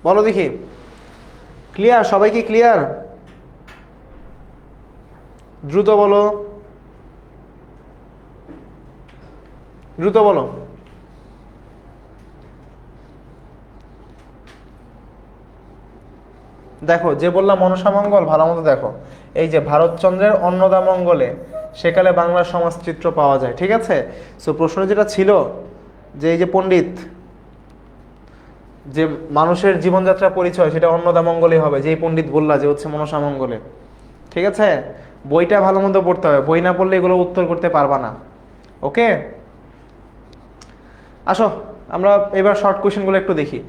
বলো দেখি ক্লিয়ার সবাই? কি ক্লিয়ার? দ্রুত বলো, দ্রুত বলো। দেখো যে বললাম মনসামঙ্গল, ভালো মতো দেখো, এই যে ভারতচন্দ্রের অন্নদামঙ্গলে সেকালে বাংলার সমাজচিত্র পাওয়া যায়। ঠিক আছে, সো প্রশ্ন যেটা ছিল যে এই যে পণ্ডিত, যে মানুষের জীবনযাত্রা পরিচয় সেটা অন্নদামঙ্গলে হবে, যেই পণ্ডিত বললা যে হচ্ছে মনসামঙ্গলে। ঠিক আছে, বইটা ভালো মতো পড়তে হবে, বই না পড়লে এগুলো উত্তর করতে পারবা না। ওকে, আসো আমরা এবার শর্ট কোয়েশ্চেনগুলো একটু দেখি।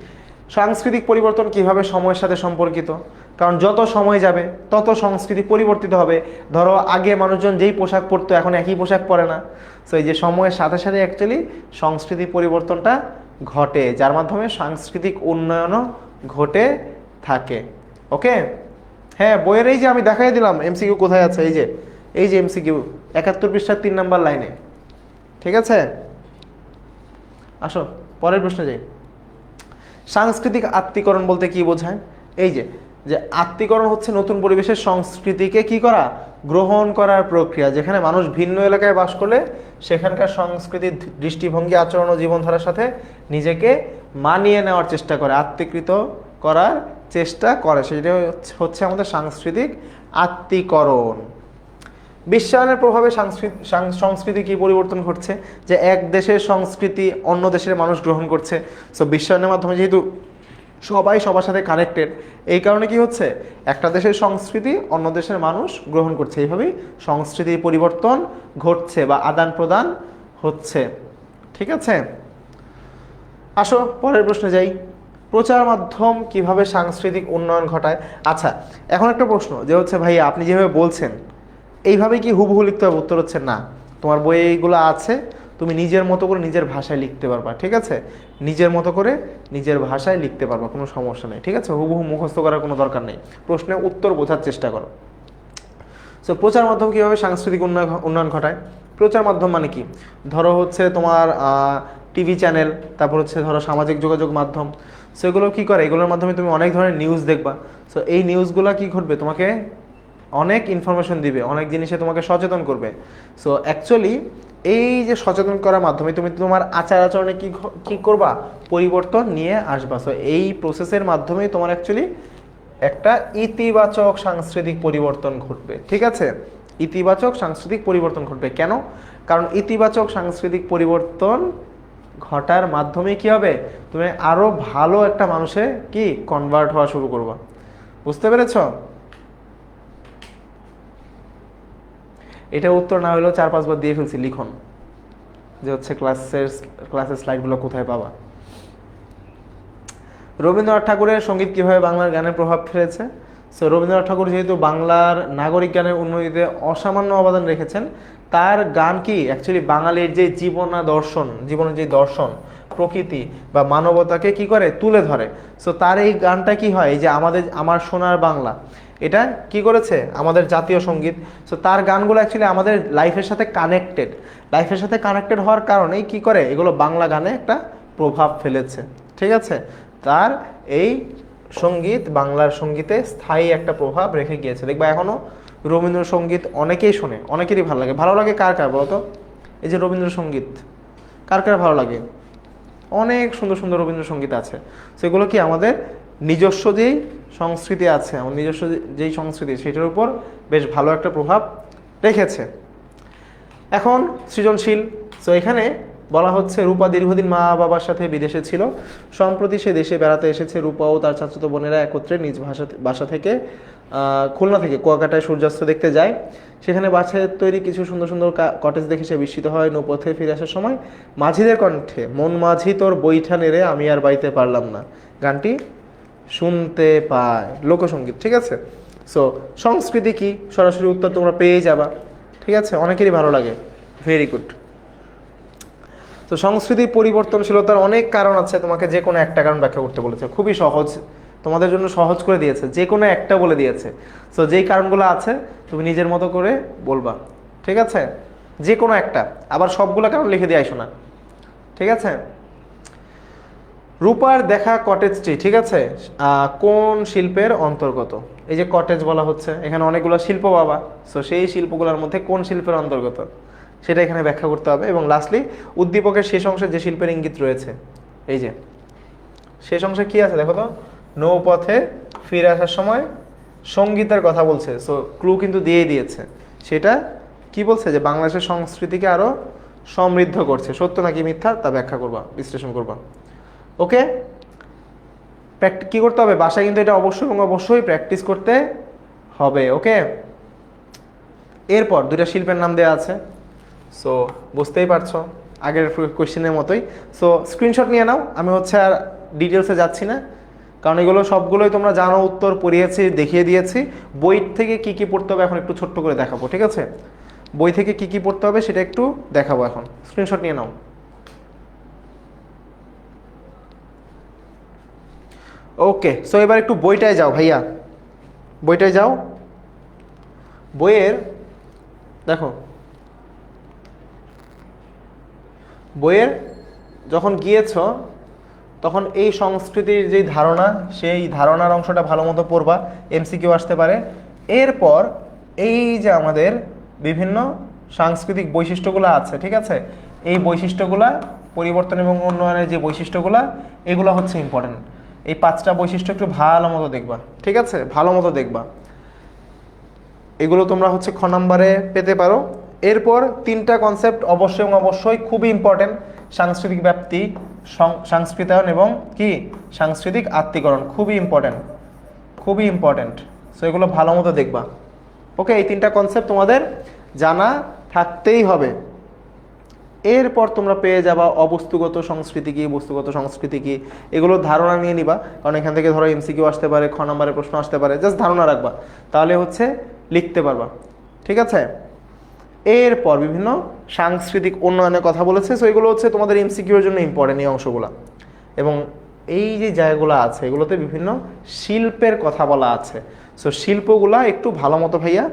সাংস্কৃতিক পরিবর্তন কিভাবে সময়ের সাথে সম্পর্কিত? কারণ যত সময় যাবে তত সংস্কৃতি পরিবর্তিত হবে। ধরো আগে মানুষজন যেই পোশাক পরতো এখন একই পোশাক পরে না। সো এই যে সময়ের সাথে সাথে অ্যাকচুয়ালি সংস্কৃতি পরিবর্তনটা ঘটে, যার মাধ্যমে সাংস্কৃতিক উন্নয়নও ঘটে থাকে। ওকে, হ্যাঁ বইয়ের এই যে আমি দেখাই দিলাম এমসিকিউ কোথায় আছে, এই যে এমসিকিউ 71 পৃষ্ঠার 3 নাম্বার লাইনে। ঠিক আছে, আসো পরের প্রশ্নে যাই। সাংস্কৃতিক আত্মীকরণ বলতে কি বোঝায়? এই যে যে আত্মীকরণ হচ্ছে নতুন পরিবেশের সংস্কৃতিকে কি করা, গ্রহণ করার প্রক্রিয়া, যেখানে মানুষ ভিন্ন এলাকায় বাস করলে সেখানকার সংস্কৃতির দৃষ্টিভঙ্গি, আচরণ ও জীবনধারার সাথে নিজেকে মানিয়ে নেওয়ার চেষ্টা করে, আত্মীকৃত করার চেষ্টা করে, সেটা হচ্ছে আমাদের সাংস্কৃতিক আত্মীকরণ। বিশ্বায়নের প্রভাবে সংস্কৃতি কি পরিবর্তন ঘটছে, যে এক দেশের সংস্কৃতি অন্য দেশের মানুষ গ্রহণ করছে। সো বিশ্বায়নের মাধ্যমে যেহেতু সবাই সবার সাথে কানেক্টেড, এই কারণে কি হচ্ছে, একটা দেশের সংস্কৃতি অন্য দেশের মানুষ গ্রহণ করছে, এইভাবেই সংস্কৃতির পরিবর্তন ঘটছে বা আদান প্রদান হচ্ছে। ঠিক আছে, আসো পরের প্রশ্নে যাই। প্রচার মাধ্যম কিভাবে সাংস্কৃতিক উন্নয়ন ঘটায়? আচ্ছা, এখন একটা প্রশ্ন যে হচ্ছে ভাইয়া আপনি যেভাবে বলছেন এইভাবে কি হুবহু লিখতে হবে? উত্তর হচ্ছে না। তোমার বইয়ে এইগুলো আছে, তুমি নিজের মতো করে নিজের ভাষায় লিখতে পারবা। ঠিক আছে, নিজের মতো করে নিজের ভাষায় লিখতে পারবা, কোনো সমস্যা নেই। ঠিক আছে, হুবহু মুখস্থ করার কোনো দরকার নেই, প্রশ্নের উত্তর বোঝার চেষ্টা করো। সো প্রচার মাধ্যম কীভাবে সাংস্কৃতিক উন্নয়ন ঘটায়? প্রচার মাধ্যম মানে কি, ধরো হচ্ছে তোমার টিভি চ্যানেল, তারপর হচ্ছে ধরো সামাজিক যোগাযোগ মাধ্যম। সো এগুলো কী করে, এগুলোর মাধ্যমে তুমি অনেক ধরনের নিউজ দেখবা। সো এই নিউজগুলো কী ঘটবে, তোমাকে অনেক ইনফরমেশন দিবে, অনেক জিনিসে তোমাকে সচেতন করবে। সো অ্যাকচুয়ালি এই যে সচেতন করার মাধ্যমে তুমি তোমার আচার আচরণে কী করবা, পরিবর্তন নিয়ে আসবা। সো এই প্রসেসের মাধ্যমেই তোমার অ্যাকচুয়ালি একটা ইতিবাচক সাংস্কৃতিক পরিবর্তন ঘটবে। ঠিক আছে, ইতিবাচক সাংস্কৃতিক পরিবর্তন ঘটবে। কেন? কারণ ইতিবাচক সাংস্কৃতিক পরিবর্তন ঘটার মাধ্যমে কি হবে, তুমি আরো ভালো একটা মানুষে কি কনভার্ট হওয়া শুরু করবা। বুঝতে পেরেছ? এটা উত্তর না হলেও 4-5 বার দিয়ে ফেলছি লিখন, যে হচ্ছে ক্লাসের স্লাইডগুলো কোথায় পাবা। রবীন্দ্রনাথ ঠাকুরের সঙ্গীত কিভাবে বাংলার গানের প্রভাব ফেলেছে? সো রবীন্দ্রনাথ ঠাকুর যেহেতু বাংলার নাগরিক গানের উন্নতিতে অসামান্য অবদান রেখেছেন, তার গান কি অ্যাকচুয়ালি বাঙালির যে জীবনের যে দর্শন, প্রকৃতি বা মানবতাকে কি করে তুলে ধরে। সো তার এই গানটা কি হয়, এই যে আমার সোনার বাংলা, এটা কি করেছে আমাদের জাতীয় সঙ্গীত। সো তার গানগুলো অ্যাকচুয়ালি আমাদের লাইফের সাথে কানেক্টেড হওয়ার কারণেই কি করে, এগুলো বাংলা গানে একটা প্রভাব ফেলেছে। ঠিক আছে, তার এই সঙ্গীত বাংলার সঙ্গীতে স্থায়ী একটা প্রভাব রেখে গিয়েছে। দেখবা এখনো রবীন্দ্রসঙ্গীত অনেকেই শোনে, অনেকেরই ভালো লাগে। কার কার বলতো, এই যে রবীন্দ্রসঙ্গীত কার কার ভালো লাগে? অনেক সুন্দর সুন্দর রবীন্দ্রসঙ্গীত আছে। সেগুলো কি আমাদের নিজস্ব যেই সংস্কৃতি আছে, আমার নিজস্ব যেই সংস্কৃতি, সেটার উপর বেশ ভালো একটা প্রভাব রেখেছে। এখন সৃজনশীল। সো এখানে বলা হচ্ছে রূপা দীর্ঘদিন মা বাবার সাথে বিদেশে ছিল, সম্প্রতি সে দেশে বেড়াতে এসেছে। রূপা ও তার চাচাতো বোনেরা একত্রে নিজ বাসা থেকে খুলনা থেকে কুয়াকাটায় সূর্যাস্ত দেখতে যায়। সেখানে বাঁশের তৈরি কিছু সুন্দর সুন্দর কটেজ দেখে সে বিস্মিত হয়। নৌপথে ফিরে আসার সময় মাঝিদের কণ্ঠে মন মাঝি তোর বৈঠা নেড়ে আমি আর বাইতে পারলাম না গানটি শুনতে পায়, লোকসঙ্গীত। ঠিক আছে, সো সংস্কৃতি কি, সরাসরি উত্তর তোমরা পেয়ে যাবা। ঠিক আছে, অনেকেরই ভালো লাগে, ভেরি গুড। তো সংস্কৃতির পরিবর্তনশীলতার অনেক কারণ আছে, তোমাকে যে কোনো একটা কারণ ব্যাখ্যা করতে বলেছে, খুবই সহজ, তোমাদের জন্য সহজ করে দিয়েছে, যে কোনো একটা বলে দিয়েছে। সো যেই কারণগুলো আছে তুমি নিজের মতো করে বলবা। ঠিক আছে, যে কোনো একটা, আবার সবগুলো কারণ লিখে দিয়ে আইসো না। ঠিক আছে, রূপার দেখা কটেজটি, ঠিক আছে, কোন শিল্পের অন্তর্গত? এই যে কটেজ বলা হচ্ছে, এখানে অনেকগুলো শিল্প পাবা। সো সেই শিল্পগুলোর মধ্যে কোন শিল্পের অন্তর্গত সেটা এখানে ব্যাখ্যা করতে হবে। এবং লাস্টলি উদ্দীপকের শেষ অংশে যে শিল্পের ইঙ্গিত রয়েছে, এই যে শেষ অংশে কি আছে দেখো তো, নৌপথে ফিরে আসার সময় সঙ্গীতের কথা বলছে। সো ক্লু কিন্তু দিয়েই দিয়েছে, সেটা কি বলছে, যে বাংলাদেশের সংস্কৃতিকে আরো সমৃদ্ধ করছে। সত্য নাকি মিথ্যা তা ব্যাখ্যা করবা, বিশ্লেষণ করবা। ওকে, কি করতে হবে বাসায়, কিন্তু এটা অবশ্যই প্র্যাকটিস করতে হবে। ওকে, এরপর দুইটা শিল্পের নাম দেওয়া আছে। সো বুঝতেই পারছো আগের কোয়েশ্চেনের মতোই। সো স্ক্রিনশট নিয়ে নাও, আমি হচ্ছে আর ডিটেলসে যাচ্ছি না, কারণ এগুলো সবগুলোই তোমরা জানো, উত্তর পড়িয়েছি, দেখিয়ে দিয়েছি। বই থেকে কি কি পড়তে হবে এখন একটু ছোট্ট করে দেখাবো। ঠিক আছে, বই থেকে কি কি পড়তে হবে সেটা একটু দেখাবো এখন। স্ক্রিনশট নিয়ে নাও। ওকে, সো এবার একটু বইটায় যাও ভাইয়া, বইটায় যাও। বইয়ের দেখো, বইয়ের যখন গিয়েছ তখন এই সংস্কৃতির যেই ধারণা, সেই ধারণার অংশটা ভালো মতো পড়বা, এমসিকিউ আসতে পারে। এরপর এই যে আমাদের বিভিন্ন সাংস্কৃতিক বৈশিষ্ট্যগুলো আছে, ঠিক আছে, এই বৈশিষ্ট্যগুলা পরিবর্তন এবং উন্নয়নের যে বৈশিষ্ট্যগুলা, এগুলো হচ্ছে ইম্পর্টেন্ট। এই 5টা বৈশিষ্ট্য একটু ভালো মতো দেখবা, ঠিক আছে, ভালো মতো দেখবা। এগুলো তোমরা হচ্ছে খ নাম্বারে পেতে পারো। এরপর 3টা কনসেপ্ট অবশ্যই এবং অবশ্যই খুবই ইম্পর্টেন্ট, সাংস্কৃতিক ব্যাপ্তি, সংস্কৃতায়ন এবং কি সাংস্কৃতিক আত্মীকরণ, খুবই ইম্পর্টেন্ট, খুবই ইম্পর্টেন্ট। সো এগুলো ভালো মতো দেখবা। ওকে, এই 3টা কনসেপ্ট তোমাদের জানা থাকতেই হবে। এরপর তোমরা পেয়ে যাবা অবস্তুগত সংস্কৃতি কি, বস্তুগত সংস্কৃতি কি, এগুলোর ধারণা নিয়ে নিবা, কারণ এখান থেকে ধরো এমসিকিউ আসতে পারে, খ নম্বরের প্রশ্ন আসতে পারে, জাস্ট ধারণা রাখবা, তাহলে হচ্ছে লিখতে পারবা, ঠিক আছে। এরপর বিভিন্ন সাংস্কৃতিক উন্নয়নের কথা বলেছে, সো এগুলো হচ্ছে তোমাদের এমসিকিউর জন্য ইম্পর্টেন্ট এই অংশগুলো। এবং এই যে জায়গাগুলো আছে এগুলোতে বিভিন্ন শিল্পের কথা বলা আছে, সো শিল্পগুলা একটু ভালো মতো ভাইয়া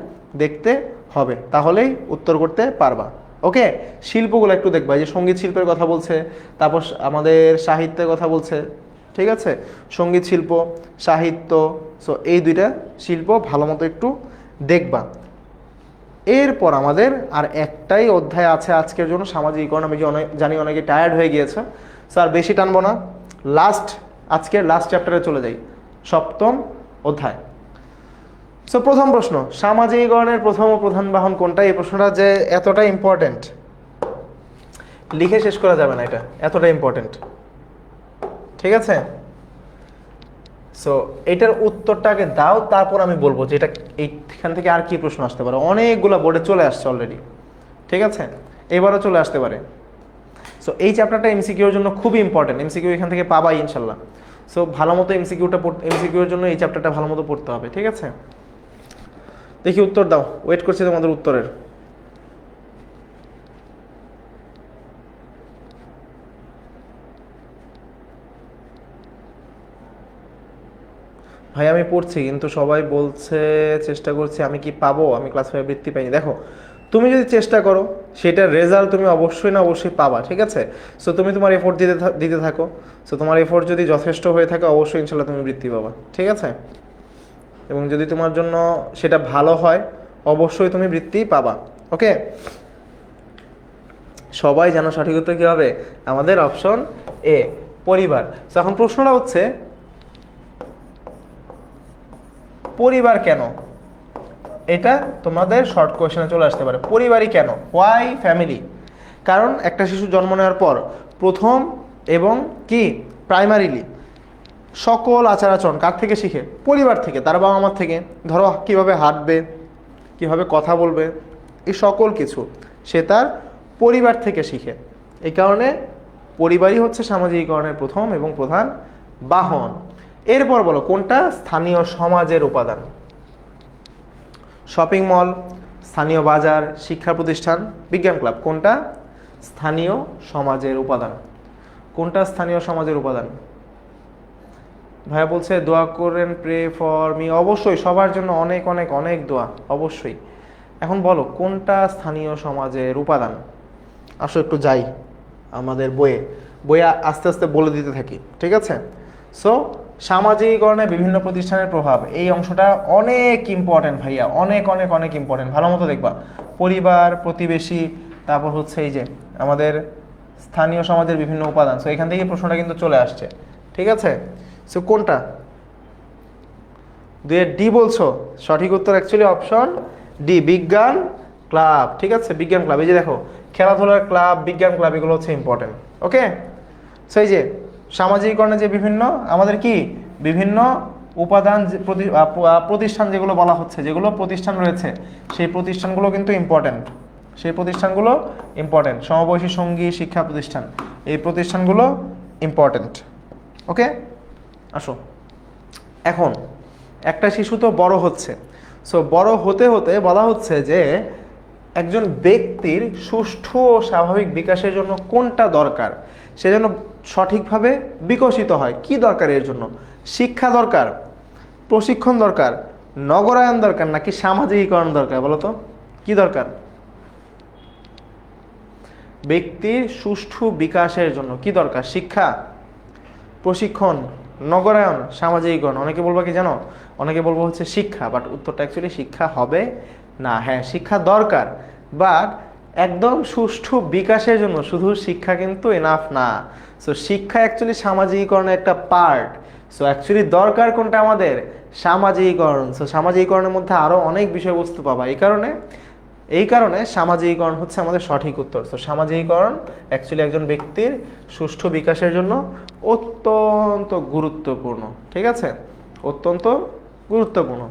দেখতে হবে, তাহলেই উত্তর করতে পারবা। ওকে, শিল্পগুলো একটু দেখবা, এই যে সঙ্গীত শিল্পের কথা বলছে, তারপর আমাদের সাহিত্যের কথা বলছে, ঠিক আছে, সঙ্গীত শিল্প, সাহিত্য, সো এই 2টা শিল্প ভালো মতো একটু দেখবা। এরপর আমাদের আর একটাই অধ্যায় আছে আজকের জন্য, সামাজিকীকরণ। আমি জানি অনেকে টায়ার্ড হয়ে গিয়েছে, স্যার বেশি টানবো না, আজকের লাস্ট চ্যাপ্টারে চলে যাই, 7ম অধ্যায়। সো প্রথম প্রশ্ন, সামাজিকীকরণের প্রথম ও প্রধান বাহন কোনটা? এই প্রশ্নটা যে এতটা ইম্পর্টেন্ট, লিখে শেষ করা যাবে না, এটা এতটা ইম্পর্টেন্ট, ঠিক আছে। সো এটার উত্তরটাকে দাও, তারপর আমি বলবো যে এটা এইখান থেকে আর কি প্রশ্ন আসতে পারে। অনেকগুলো বোর্ডে চলে আসছে অলরেডি, ঠিক আছে, এবারও চলে আসতে পারে। সো এই চ্যাপ্টারটা এমসিকিউর জন্য খুবই ইম্পর্টেন্ট, এমসিকিউ এখান থেকে পাবাই ইনশাল্লাহ। সো ভালো মতো এমসিকিউর জন্য এই চ্যাপ্টারটা ভালো মতো পড়তে হবে, ঠিক আছে। দেখি উত্তর দাও, ওয়েট করছি তোমাদের উত্তরের। ভাই আমি পড়ছি, কিন্তু সবাই বলছে চেষ্টা করছি, আমি কি পাবো? আমি ক্লাস 5 বৃত্তি পাইনি। দেখো, তুমি যদি চেষ্টা করো সেটার রেজাল্ট তুমি অবশ্যই না অবশ্যই পাবা, ঠিক আছে। সো তুমি তোমার এফোর্ট দিতে থাকো, সো তোমার এফোর্ট যদি যথেষ্ট হয়ে থাকে অবশ্যই ইনশাল্লাহ তুমি বৃত্তি পাবা, ঠিক আছে। এবং যদি তোমার জন্য সেটা ভালো হয় অবশ্যই তুমি বৃত্তি পাবা। ওকে, সবাই জানো সঠিক উত্তর কি হবে? আমাদের অপশন এ, পরিবার। তো এখন প্রশ্নটা হচ্ছে পরিবার কেন, এটা তোমাদের শর্ট কোয়েশ্চেনে চলে আসতে পারে। পরিবারই কেন, হোয়াই ফ্যামিলি? কারণ একটা শিশু জন্ম নেওয়ার পর প্রথম এবং কি প্রাইমারিলি সকল আচার আচরণ কার থেকে শিখে? পরিবার থেকে, তার বাবা মার থেকে। ধরো কিভাবে হাঁটবে, কিভাবে কথা বলবে, এই সকল কিছু সে তার পরিবার থেকে শিখে। এই কারণে পরিবারই হচ্ছে সামাজিকীকরণের প্রথম এবং প্রধান বাহন। এরপর বলো কোনটা স্থানীয় সমাজের উপাদান? শপিং মল, স্থানীয় বাজার, শিক্ষা প্রতিষ্ঠান, বিজ্ঞান ক্লাব, কোনটা স্থানীয় সমাজের উপাদান? কোনটা স্থানীয় সমাজের উপাদান? ভাইয়া বলছে দোয়া করেন, প্রে ফর মি। অবশ্যই সবার জন্য অনেক অনেক অনেক দোয়া, অবশ্যই। এখন বলো কোনটা স্থানীয় সমাজের উপাদান? আসো একটু যাই আমাদের বইয়ে আস্তে আস্তে বলে দিতে থাকি, ঠিক আছে। সো সামাজিকীকরণে বিভিন্ন প্রতিষ্ঠানের প্রভাব, এই অংশটা অনেক ইম্পর্টেন্ট ভাইয়া, অনেক অনেক অনেক ইম্পর্টেন্ট, ভালো মতো দেখবা। পরিবার, প্রতিবেশী, তারপর হচ্ছে এই যে আমাদের স্থানীয় সমাজের বিভিন্ন উপাদান। সো এখান থেকে প্রশ্নটা কিন্তু চলে আসছে, ঠিক আছে। সো কোনটা? 2 ডি বলছো, সঠিক উত্তর অ্যাকচুয়ালি অপশন ডি, বিজ্ঞান ক্লাব, ঠিক আছে, বিজ্ঞান ক্লাব। এই যে দেখো খেলাধুলার ক্লাব, বিজ্ঞান ক্লাব, এগুলো হচ্ছে ইম্পর্টেন্ট। ওকে, সো এই যে সামাজিকীকরণে যে বিভিন্ন আমাদের কি বিভিন্ন উপাদান, প্রতিষ্ঠান যেগুলো বলা হচ্ছে, যেগুলো প্রতিষ্ঠান রয়েছে, সেই প্রতিষ্ঠানগুলো কিন্তু ইম্পর্টেন্ট, সেই প্রতিষ্ঠানগুলো ইম্পর্টেন্ট। সমবয়সী সঙ্গী শিক্ষা প্রতিষ্ঠান, এই প্রতিষ্ঠানগুলো ইম্পর্টেন্ট। ওকে, আসো। এখন একটা শিশু তো বড় হচ্ছে, সো বড় হতে হতে বলা হচ্ছে যে একজন ব্যক্তির সুষ্ঠু ও স্বাভাবিক বিকাশের জন্য কোনটা দরকার? সে যেন সঠিকভাবে বিকশিত হয়। কি দরকার এর জন্য? শিক্ষা দরকার, প্রশিক্ষণ দরকার, নগরায়ন দরকার, নাকি সামাজিকীকরণ দরকার? বলো তো কি দরকার? ব্যক্তির সুষ্ঠু বিকাশের জন্য কি দরকার? শিক্ষা, প্রশিক্ষণ, নগরায়ন, সামাজিকীকরণ। অনেকে বলবো কি জানো? অনেকে বলবো হচ্ছে শিক্ষা, বাট উত্তরটা অ্যাকচুয়ালি শিক্ষা হবে না। হ্যাঁ, শিক্ষা দরকার, বাট একদম সুষ্ঠু বিকাশের জন্য শুধু শিক্ষা কিন্তু এনাফ না। সো শিক্ষা অ্যাকচুয়ালি সামাজিকীকরণের একটা পার্ট। সো অ্যাকচুয়ালি দরকার কোনটা আমাদের? সামাজিকীকরণ। সো সামাজিকীকরণের মধ্যে আরও অনেক বিষয়বস্তু পাবা, এই কারণে সামাজিকীকরণ হচ্ছে আমাদের সঠিক উত্তর। তো সামাজিকীকরণ অ্যাকচুয়ালি একজন ব্যক্তির সুষ্ঠু বিকাশের জন্য অত্যন্ত গুরুত্বপূর্ণ। ঠিক আছে, অত্যন্ত গুরুত্বপূর্ণ।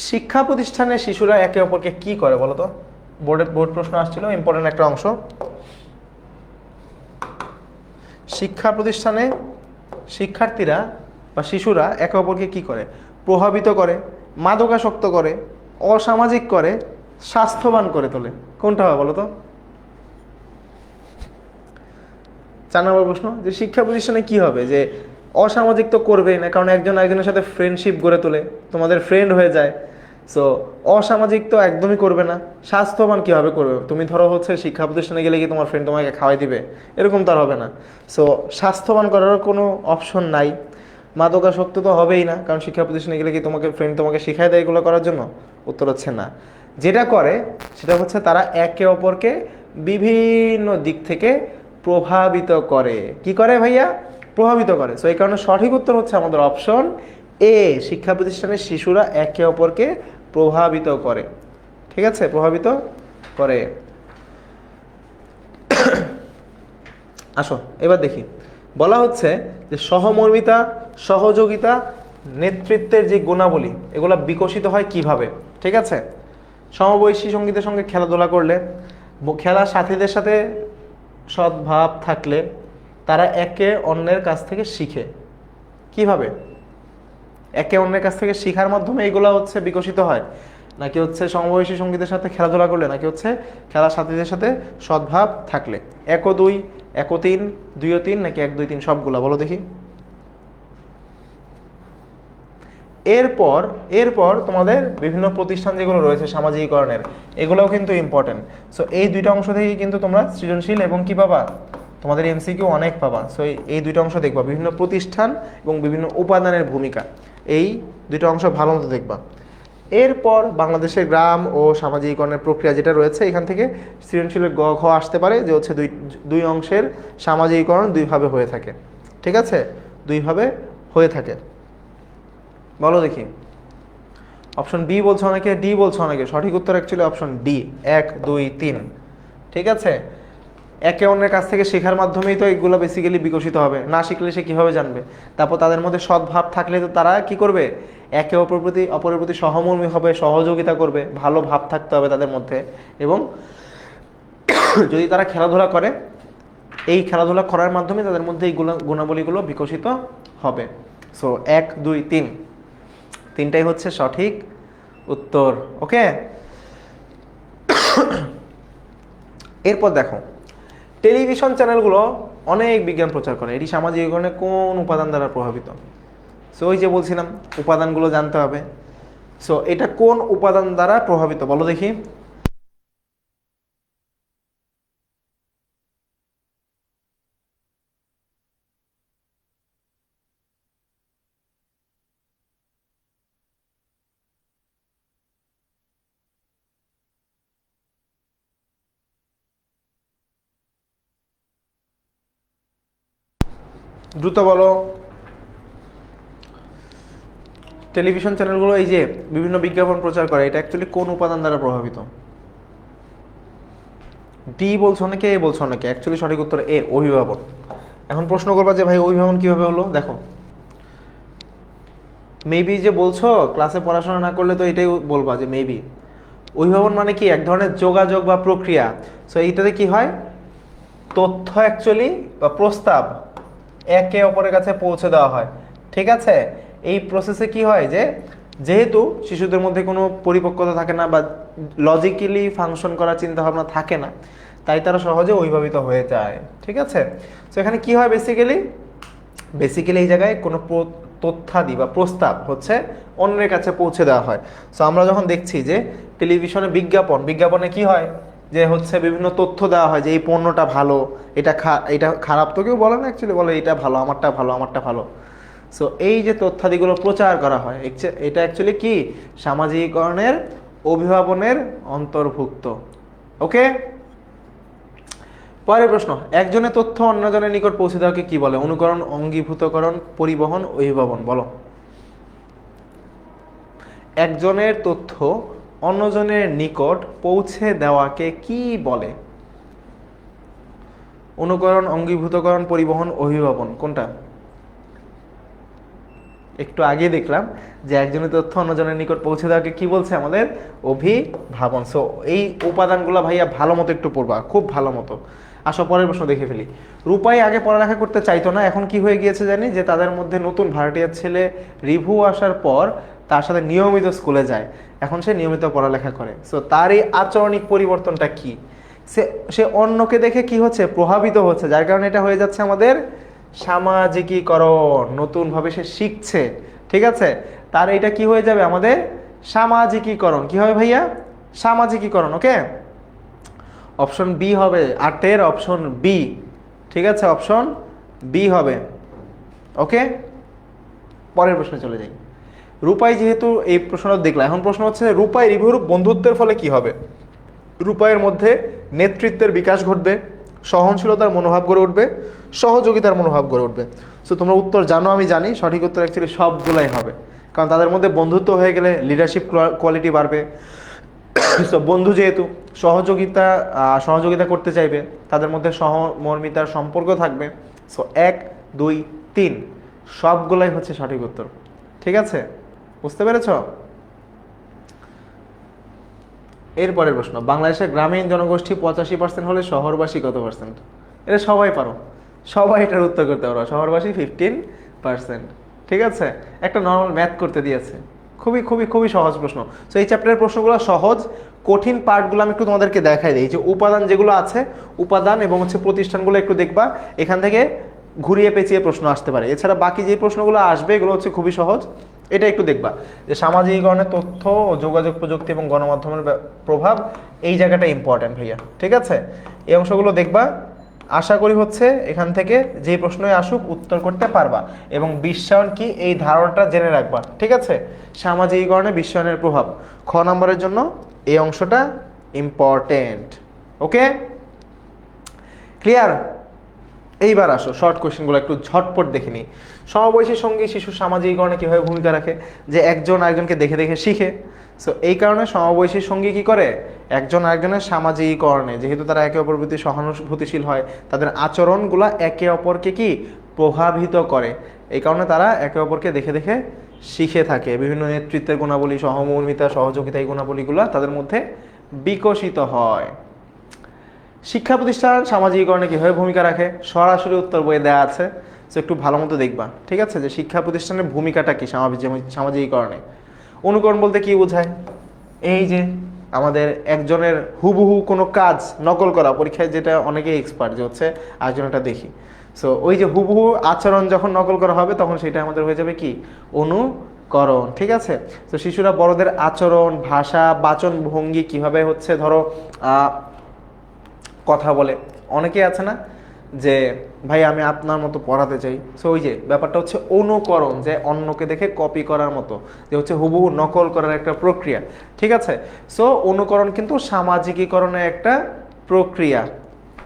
শিক্ষা প্রতিষ্ঠানে শিশুরা একে অপরকে কি করে বলো তো? বোর্ড প্রশ্ন আসছিল, ইম্পর্টেন্ট একটা অংশ। শিক্ষা প্রতিষ্ঠানে শিক্ষার্থীরা বা শিশুরা একে অপরকে কি করে? প্রভাবিত করে, মাদকাসক্ত করে, অসামাজিক করে, স্বাস্থ্যবান করে তোলে। কোনটা হবে বলো তো? 4 নম্বর প্রশ্ন, যে শিক্ষা প্রতিষ্ঠানে কি হবে? যে অসামাজিক তো করবেই না, কারণ একজন একজনের সাথে ফ্রেন্ডশিপ গড়ে তোলে, তোমাদের ফ্রেন্ড হয়ে যায়। সো অসামাজিক তো একদমই করবে না। স্বাস্থ্যবান কীভাবে করবে? তুমি ধরো হচ্ছে শিক্ষা প্রতিষ্ঠানে গেলে কি তোমার ফ্রেন্ড তোমাকে খাওয়াই দিবে? এরকম তো আর হবে না। সো স্বাস্থ্যবান করার কোনো অপশন নাই। মাদকাসক্ত তো হবেই না, কারণ শিক্ষা প্রতিষ্ঠানে গেলে কি তোমাকে ফ্রেন্ড তোমাকে শিখাই দেয় এগুলো করার জন্য? উত্তর হচ্ছে না। যেটা করে সেটা হচ্ছে তারা একে অপরকে বিভিন্ন দিক থেকে প্রভাবিত করে। কি করে ভাইয়া? প্রভাবিত করে। সো এই কারণে সঠিক উত্তর হচ্ছে আমাদের অপশন এ, শিক্ষা প্রতিষ্ঠানের শিশুরা একে অপরকে প্রভাবিত করে। ঠিক আছে, প্রভাবিত করে। আসো এবার দেখি, বলা হচ্ছে যে সহমর্মিতা, সহযোগিতা, নেতৃত্বের যে গুণাবলী এগুলো বিকশিত হয় কিভাবে? ঠিক আছে, সমবয়সী সঙ্গীদের সঙ্গে খেলাধুলা করলে, খেলার সাথীদের সাথে সদ্ভাব থাকলে তারা একে অন্যের কাছ থেকে শিখে। কিভাবে? একে অন্যের কাছ থেকে শিখার মাধ্যমে এগুলো হচ্ছে বিকশিত হয়, নাকি হচ্ছে সমবয়সী সঙ্গীদের সাথে খেলাধুলা করলে, নাকি হচ্ছে খেলার সাথীদের সাথে সদ্ভাব থাকলে? 1 ও 2, 1 ও 3, 2 ও 3, নাকি 1, 2, 3 সবগুলা? বলো দেখি। এরপর তোমাদের বিভিন্ন প্রতিষ্ঠান যেগুলো রয়েছে সামাজিকীকরণের, এগুলোও কিন্তু ইম্পর্টেন্ট। সো এই দুইটা অংশ থেকে কিন্তু তোমরা সৃজনশীল এবং কি পাবা? তোমাদের এমসিকিউ অনেক পাবা। সো এই দুইটা অংশ দেখবা, বিভিন্ন প্রতিষ্ঠান এবং বিভিন্ন উপাদানের ভূমিকা, এই দুইটা অংশ ভালো মতো দেখবা। এরপর বাংলাদেশের গ্রাম ও সামাজিকীকরণের প্রক্রিয়া যেটা রয়েছে, এখান থেকে সৃজনশীলের গ ঘ আসতে পারে, যে হচ্ছে দুই অংশের সামাজিকীকরণ দুইভাবে হয়ে থাকে। ঠিক আছে, দুইভাবে হয়ে থাকে। বলো দেখি। অপশন বি বলছো অনেকে, ডি বলছো অনেকে। সঠিক উত্তর অ্যাকচুয়ালি অপশন ডি, 1, 2, 3। ঠিক আছে, একে অন্যের কাছ থেকে শেখার মাধ্যমেই তো এগুলো বেসিক্যালি বিকশিত হবে। না শিখলে সে কীভাবে জানবে? তারপর তাদের মধ্যে সদ্ভাব থাকলে তো তারা কি করবে? একে অপরের প্রতি সহমর্মী হবে, সহযোগিতা করবে, ভালো ভাব থাকতে হবে তাদের মধ্যে। এবং যদি তারা খেলাধুলা করে, এই খেলাধুলা করার মাধ্যমে তাদের মধ্যে এই গুণাবলীগুলো বিকশিত হবে। সো 1, 2, 3, তিনটাই হচ্ছে সঠিক উত্তর। ওকে, এরপর দেখো, টেলিভিশন চ্যানেলগুলো অনেক বিজ্ঞান প্রচার করে, এটি সামাজিকীকরণে কোন উপাদান দ্বারা প্রভাবিত? সো ওই যে বলছিলাম উপাদানগুলো জানতে হবে। সো এটা কোন উপাদান দ্বারা প্রভাবিত বলো দেখি। দ্রুত বলো। টেলিভিশন চ্যানেলগুলো এই যে বিভিন্ন বিজ্ঞাপন প্রচার করে, এটা অ্যাকচুয়ালি কোন উপাদান দ্বারা প্রভাবিত? ডি বলছো নাকি, এ বলছো নাকি? অ্যাকচুয়ালি সঠিক উত্তর এ, অভিভাবন। এখন প্রশ্ন করবা যে ভাই অভিভাবন কিভাবে হলো? দেখো, মেবি যে বলছো ক্লাসে পড়াশোনা না করলে তো এটাই বলবা যে মেবি। অভিভাবন মানে কি? এক ধরনের যোগাযোগ বা প্রক্রিয়া। সো এইটাতে কি হয়? তথ্য অ্যাকচুয়ালি বা প্রস্তাব একে অপরের কাছে পৌঁছে দেওয়া হয়। ঠিক আছে, এই প্রসেসে কি হয় যে যেহেতু শিশুদের মধ্যে কোনো পরিপক্কতা থাকে না বা লজিক্যালি ফাংশন করার চিন্তাভাবনা থাকে না, তাই তারা সহজে অভিভাবিত হয়ে যায়। ঠিক আছে, তো এখানে কি হয় বেসিক্যালি এই জায়গায় কোনো তথ্যাদি বা প্রস্তাব হচ্ছে অন্যের কাছে পৌঁছে দেওয়া হয়। সো আমরা যখন দেখছি যে টেলিভিশনে বিজ্ঞাপনে কি হয়, যে হচ্ছে বিভিন্ন তথ্য দেওয়া হয় যে এই পণ্যটা ভালো, এটা খারাপ তো কেউ বলে না, অ্যাকচুয়ালি বলে এটা ভালো, আমারটা ভালো। সো এই যে তথ্যাদিগুলো প্রচার করা হয়, এটা অ্যাকচুয়ালি কি? সামাজিকীকরণের, অভিভাবনের অন্তর্ভুক্ত। ওকে, পরের প্রশ্ন, একজনের তথ্য অন্যজনের নিকট পৌঁছে দেওয়াকে কি বলে? অনুকরণ, অঙ্গীভূতকরণ, পরিবহন, অভিভাবন। বলো। একজনের তথ্য অন্যজনের নিকট পৌঁছে দেওয়াকে কি বলে? অনুকরণ, অঙ্গীভূতকরণ, পরিবহন, অভিভাবন, কোনটা? একটু আগে দেখলাম যে একজনের তথ্য অন্যজনের নিকট পৌঁছে দেওয়াকে কি বলছে আমাদের? অভিভাবন। সো এই উপাদানগুলো ভাইয়া ভালো মতো একটু পড়বা, খুব ভালো মতো। আসো পরের প্রশ্ন দেখে ফেলি। রূপাই আগে পড়ালেখা করতে চাইতো না, এখন কি হয়ে গিয়েছে জানি, যে তাদের মধ্যে নতুন ভাড়াটিয়ার ছেলে রিভু আসার পর তার সাথে নিয়মিত স্কুলে যায়, এখন সে নিয়মিত পড়ালেখা করে। সো তার এই আচরণিক পরিবর্তনটা কি? সে সে অন্যকে দেখে কি হচ্ছে? প্রভাবিত হচ্ছে, যার কারণে এটা হয়ে যাচ্ছে আমাদের সামাজিকীকরণ। নতুনভাবে সে শিখছে, ঠিক আছে, তার এটা কি হয়ে যাবে? আমাদের সামাজিকীকরণ। কি হবে ভাইয়া? সামাজিকীকরণ। ওকে, অপশন বি হবে 8-এর অপশন বি, ঠিক আছে, অপশন বি হবে। ওকে, পরের প্রশ্নে চলে যাই। রূপাই যেহেতু এই প্রশ্নটা দেখলাম, এখন প্রশ্ন হচ্ছে রূপাই রিভুর বন্ধুত্বের ফলে কি হবে? রূপাইয়ের মধ্যে নেতৃত্বের বিকাশ ঘটবে, সহনশীলতার মনোভাব গড়ে উঠবে, সহযোগিতার মনোভাব গড়ে উঠবে। সো তোমরা উত্তর জানো, আমি জানি, সঠিক উত্তর অ্যাকচুয়ালি সবগুলাই হবে, কারণ তাদের মধ্যে বন্ধুত্ব হয়ে গেলে লিডারশিপ কোয়ালিটি বাড়বে। সো বন্ধু যেহেতু সহযোগিতা করতে চাইবে, তাদের মধ্যে সহমর্মিতার সম্পর্ক থাকবে। সো 1, 2, 3 সবগুলাই হচ্ছে সঠিক উত্তর। ঠিক আছে, বুঝতে পেরেছ? এরপরের প্রশ্ন, বাংলাদেশের গ্রামীণ জনগোষ্ঠী 85% হলে শহরবাসী কত পার্সেন্ট? এটা সবাই পারো, সবাই এটার উত্তর করতে পারো। শহরবাসী 15%। ঠিক আছে, একটা নর্মাল ম্যাথ করতে দিয়েছে, খুবই খুবই খুবই সহজ প্রশ্ন। সো এই চ্যাপ্টারের প্রশ্নগুলো সহজ, কঠিন পার্টগুলো আমি একটু তোমাদেরকে দেখাই দিই। যে উপাদান যেগুলো আছে, উপাদান এবং হচ্ছে প্রতিষ্ঠানগুলো একটু দেখবা, এখান থেকে ঘুরিয়ে পেঁচিয়ে প্রশ্ন আসতে পারে। এছাড়া বাকি যে প্রশ্নগুলো আসবে এগুলো হচ্ছে খুবই সহজ, এটা একটু দেখবা। যে সামাজিকীকরণের তথ্য ও যোগাযোগ প্রযুক্তি এবং গণমাধ্যমের প্রভাব, এই জায়গাটা ইম্পর্টেন্ট ভাইয়া। ঠিক আছে, এই অংশগুলো দেখবা, আশা করি হচ্ছে এখান থেকে যে প্রশ্নই আসুক উত্তর করতে পারবা। এবং বিশ্বায়ন কি, এই ধারণাটা জেনে রাখবা। ঠিক আছে, সামাজিকীকরণে বিশ্বায়নের প্রভাব, খ নম্বরের জন্য এই অংশটা ইম্পর্টেন্ট। ওকে, ক্লিয়ার? এইবার আসো শর্ট কোয়েশ্চেনগুলো একটু ঝটপট দেখে নিই। সমবয়সী সঙ্গী শিশুর সামাজিকীকরণে কীভাবে ভূমিকা রাখে? যে একজন আরেকজনকে দেখে দেখে শিখে। সো এই কারণে সমবয়সী সঙ্গী কী করে? একজন আরেকজনের সামাজিকীকরণে, যেহেতু তারা একে অপরের প্রতি সহানুভূতিশীল হয়, তাদের আচরণগুলো একে অপরকে কি প্রভাবিত করে। এই কারণে তারা একে অপরকে দেখে দেখে শিখে থাকে। বিভিন্ন নেতৃত্বের গুণাবলী, সহমর্মিতা, সহযোগিতা, এই গুণাবলীগুলো তাদের মধ্যে বিকশিত হয়। শিক্ষা প্রতিষ্ঠান সামাজিকীকরণে কীভাবে ভূমিকা রাখে? সরাসরি উত্তর বইয়ে দেওয়া আছে, তো একটু ভালো মতো দেখবা। ঠিক আছে, যে শিক্ষা প্রতিষ্ঠানের ভূমিকাটা কি সামাজিকীকরণে। অনুকরণ বলতে কি বোঝায়? এই যে আমাদের একজনের হুবহু কোনো কাজ নকল করা, পরীক্ষায় যেটা অনেকেই এক্সপার্ট, যে হচ্ছে আরেকজনটা দেখি। সো ওই যে হুবহু আচরণ যখন নকল করা হবে, তখন সেটা আমাদের হয়ে যাবে কি? অনুকরণ। ঠিক আছে, তো শিশুরা বড়দের আচরণ, ভাষা, বাচন ভঙ্গি কিভাবে হচ্ছে ধরো কথা বলে, অনেকেই আছে না যে ভাই আমি আপনার মতো পড়াতে চাই। সো ওই যে ব্যাপারটা হচ্ছে অনুকরণ, যে অন্যকে দেখে কপি করার মতো, যে হচ্ছে হুবহু নকল করার একটা প্রক্রিয়া। ঠিক আছে, সো অনুকরণ কিন্তু সামাজিকীকরণের একটা প্রক্রিয়া।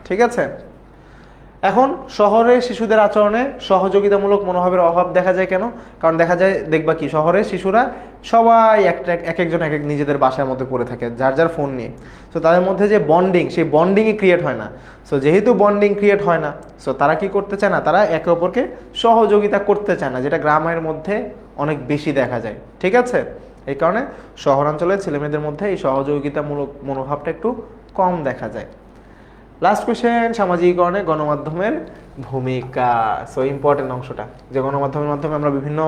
ঠিক আছে, এখন শহরে শিশুদের আচরণে সহযোগিতামূলক মনোভাবের অভাব দেখা যায় কেন? কারণ দেখা যায়, দেখবা কি, শহরে শিশুরা সবাই এক একজন এক এক নিজেদের বাসার মধ্যে পড়ে থাকে, যার যার ফোন নিয়ে। সো তাদের মধ্যে যে বন্ডিং, সেই বন্ডিংই ক্রিয়েট হয় না। সো যেহেতু বন্ডিং ক্রিয়েট হয় না, সো তারা কি করতে চায় না? তারা একে অপরকে সহযোগিতা করতে চায় না, যেটা গ্রামের মধ্যে অনেক বেশি দেখা যায়। ঠিক আছে, এই কারণে শহরাঞ্চলের ছেলেমেয়েদের মধ্যে এই সহযোগিতামূলক মনোভাবটা একটু কম দেখা যায়। লাস্ট কোয়েশ্চেন, সামাজিকীকরণে গণমাধ্যমের ভূমিকা। সো ইম্পর্টেন্ট অংশটা, যে গণমাধ্যমের মাধ্যমে আমরা বিভিন্ন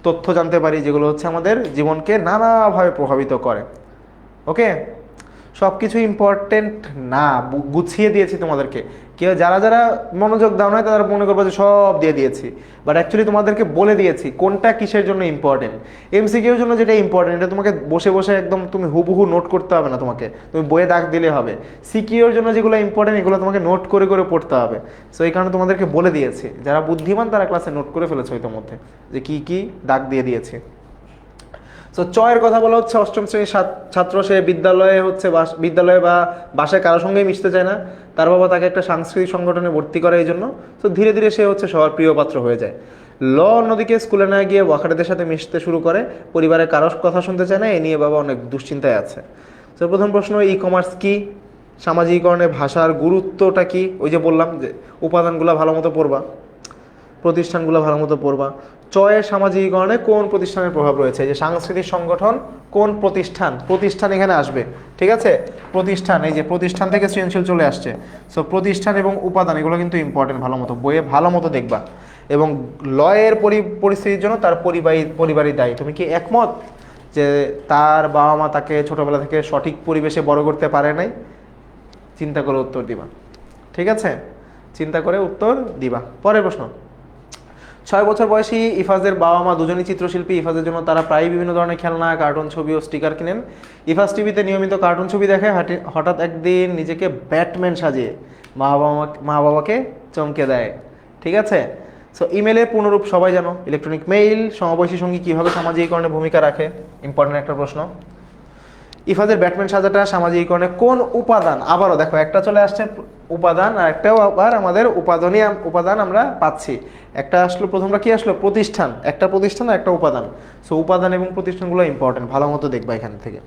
তথ্য জানতে পারি, যেগুলো হচ্ছে আমাদের জীবনকে নানাভাবে প্রভাবিত করে। ওকে, সব কিছু ইম্পর্টেন্ট না, গুছিয়ে দিয়েছি তোমাদেরকে। কেউ যারা যারা মনোযোগ দাও না, তারা মনে করবো যে সব দিয়ে দিয়েছি, বাট অ্যাকচুয়ালি তোমাদেরকে বলে দিয়েছি কোনটা কিসের জন্য ইম্পর্টেন্ট। এমসিকিউর জন্য যেটা ইম্পর্টেন্ট, এটা তোমাকে বসে বসে একদম তুমি হুবহু নোট করতে হবে না, তোমাকে তুমি বইয়ে দাগ দিলে হবে। সিকিউর জন্য যেগুলো ইম্পর্টেন্ট, এগুলো তোমাকে নোট করে করে পড়তে হবে। সো এই কারণে তোমাদেরকে বলে দিয়েছি, যারা বুদ্ধিমান তারা ক্লাসে নোট করে ফেলেছো ইতিমধ্যে, যে কি কি দাগ দিয়ে দিয়েছি। সো চয়ের কথা বলা হচ্ছে অষ্টম শ্রেণীর ছাত্র, সে বিদ্যালয়ে হচ্ছে বিদ্যালয়ে বা বাসায় কারোর সঙ্গেই মিশতে চায় না, তার বাবা তাকে একটা সাংস্কৃতিক সংগঠনে ভর্তি করে এই জন্য। সো ধীরে ধীরে সে হচ্ছে সবার প্রিয় পাত্র হয়ে যায়। ল অন্যদিকে স্কুলে না গিয়ে ওয়াকারেদের সাথে মিশতে শুরু করে, পরিবারের কারোর কথা শুনতে চায় না, এ নিয়ে বাবা অনেক দুশ্চিন্তায় আছে। তো প্রথম প্রশ্ন, ই কমার্স কি? সামাজিকীকরণে ভাষার গুরুত্বটা কি? ওই যে বললাম যে উপাদানগুলো ভালো মতো পড়বা, প্রতিষ্ঠানগুলো ভালো মতো পড়বা। চয়ের সামাজিকীকরণে কোন প্রতিষ্ঠানের প্রভাব রয়েছে? যে সাংস্কৃতিক সংগঠন, কোন প্রতিষ্ঠান? প্রতিষ্ঠান এখানে আসবে, ঠিক আছে? প্রতিষ্ঠান, এই যে প্রতিষ্ঠান থেকে সৃজনশীল চলে আসছে। সো প্রতিষ্ঠান এবং উপাদান এগুলো কিন্তু ইম্পর্টেন্ট, ভালো মতো বইয়ে ভালো মতো দেখবা। এবং লয়ের পরিস্থিতির জন্য তার পরিবারই দায়ী। তুমি কি একমত যে তার বাবা মা তাকে ছোটবেলা থেকে সঠিক পরিবেশে বড় করতে পারে নাই? চিন্তা করে উত্তর দিবা, ঠিক আছে? চিন্তা করে উত্তর দিবা। পরের প্রশ্ন, 6 বছর বয়সী ইফাজের বাবা মা দুজনই চিত্রশিল্পী। ইফাজের জন্য তারা প্রায় বিভিন্ন ধরনের খেলনা, কার্টুন ছবি ও স্টিকার কিনেন। ইফাজ টিভিতে নিয়মিত কার্টুন ছবি দেখে হঠাৎ একদিন নিজেকে ব্যাটম্যান সাজিয়ে মা বাবাকে চমকে দেয়, ঠিক আছে? সো ইমেলের পুনরূপ সবাই জানো, ইলেকট্রনিক মেইল। সমবয়সী সঙ্গী কীভাবে সামাজিকীকরণে ভূমিকা রাখে? ইম্পর্টেন্ট একটা প্রশ্ন। ইফাজের ব্যাটম্যান সাজাটা সামাজিকীকরণে কোন উপাদান? আবারও দেখো, একটা চলে আসছে উপাদান, আর একটাও আবার আমাদের উপাদান আমরা পাচ্ছি। একটা আসলো, প্রথমটা কি আসলো? প্রতিষ্ঠান। একটা প্রতিষ্ঠান আর একটা উপাদান। সো উপাদান এবং প্রতিষ্ঠানগুলো ইম্পর্টেন্ট, ভালো মতো দেখবা এখান থেকে।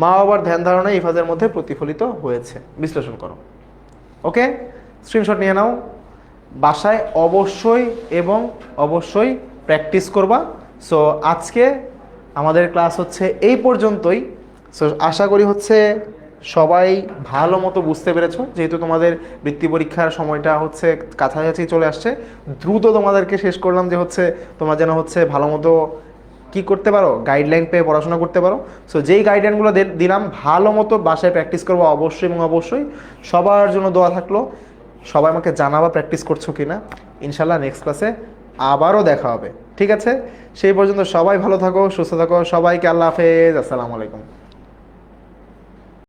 মা বাবার ধ্যান ধারণা ইফাজের মধ্যে প্রতিফলিত হয়েছে, বিশ্লেষণ করো। ওকে, স্ক্রিনশট নিয়ে নাও। বাসায় অবশ্যই প্র্যাকটিস করবা। সো আজকে আমাদের ক্লাস হচ্ছে এই পর্যন্তই। সো আশা করি হচ্ছে সবাই ভালো মতো বুঝতে পেরেছো, যেহেতু তোমাদের বৃত্তি পরীক্ষার সময়টা হচ্ছে কাছাকাছি চলে আসছে। দ্রুত তোমাদেরকে শেষ করলাম যে হচ্ছে তোমরা যেন হচ্ছে ভালো মতো কী করতে পারো, গাইডলাইন পেয়ে পড়াশোনা করতে পারো। সো যেই গাইডলাইনগুলো দিলাম ভালো মতো বাসায় প্র্যাকটিস করবো অবশ্যই, এবং অবশ্যই সবার জন্য দোয়া থাকলো। সবাই আমাকে জানাবা প্র্যাকটিস করছো কি না। ইনশাল্লাহ নেক্সট ক্লাসে আবারও দেখা হবে, ঠিক আছে? সেই পর্যন্ত সবাই ভালো থাকো, সুস্থ থাকো। সবাইকে আল্লাহ হাফেজ, আসসালামু আলাইকুম।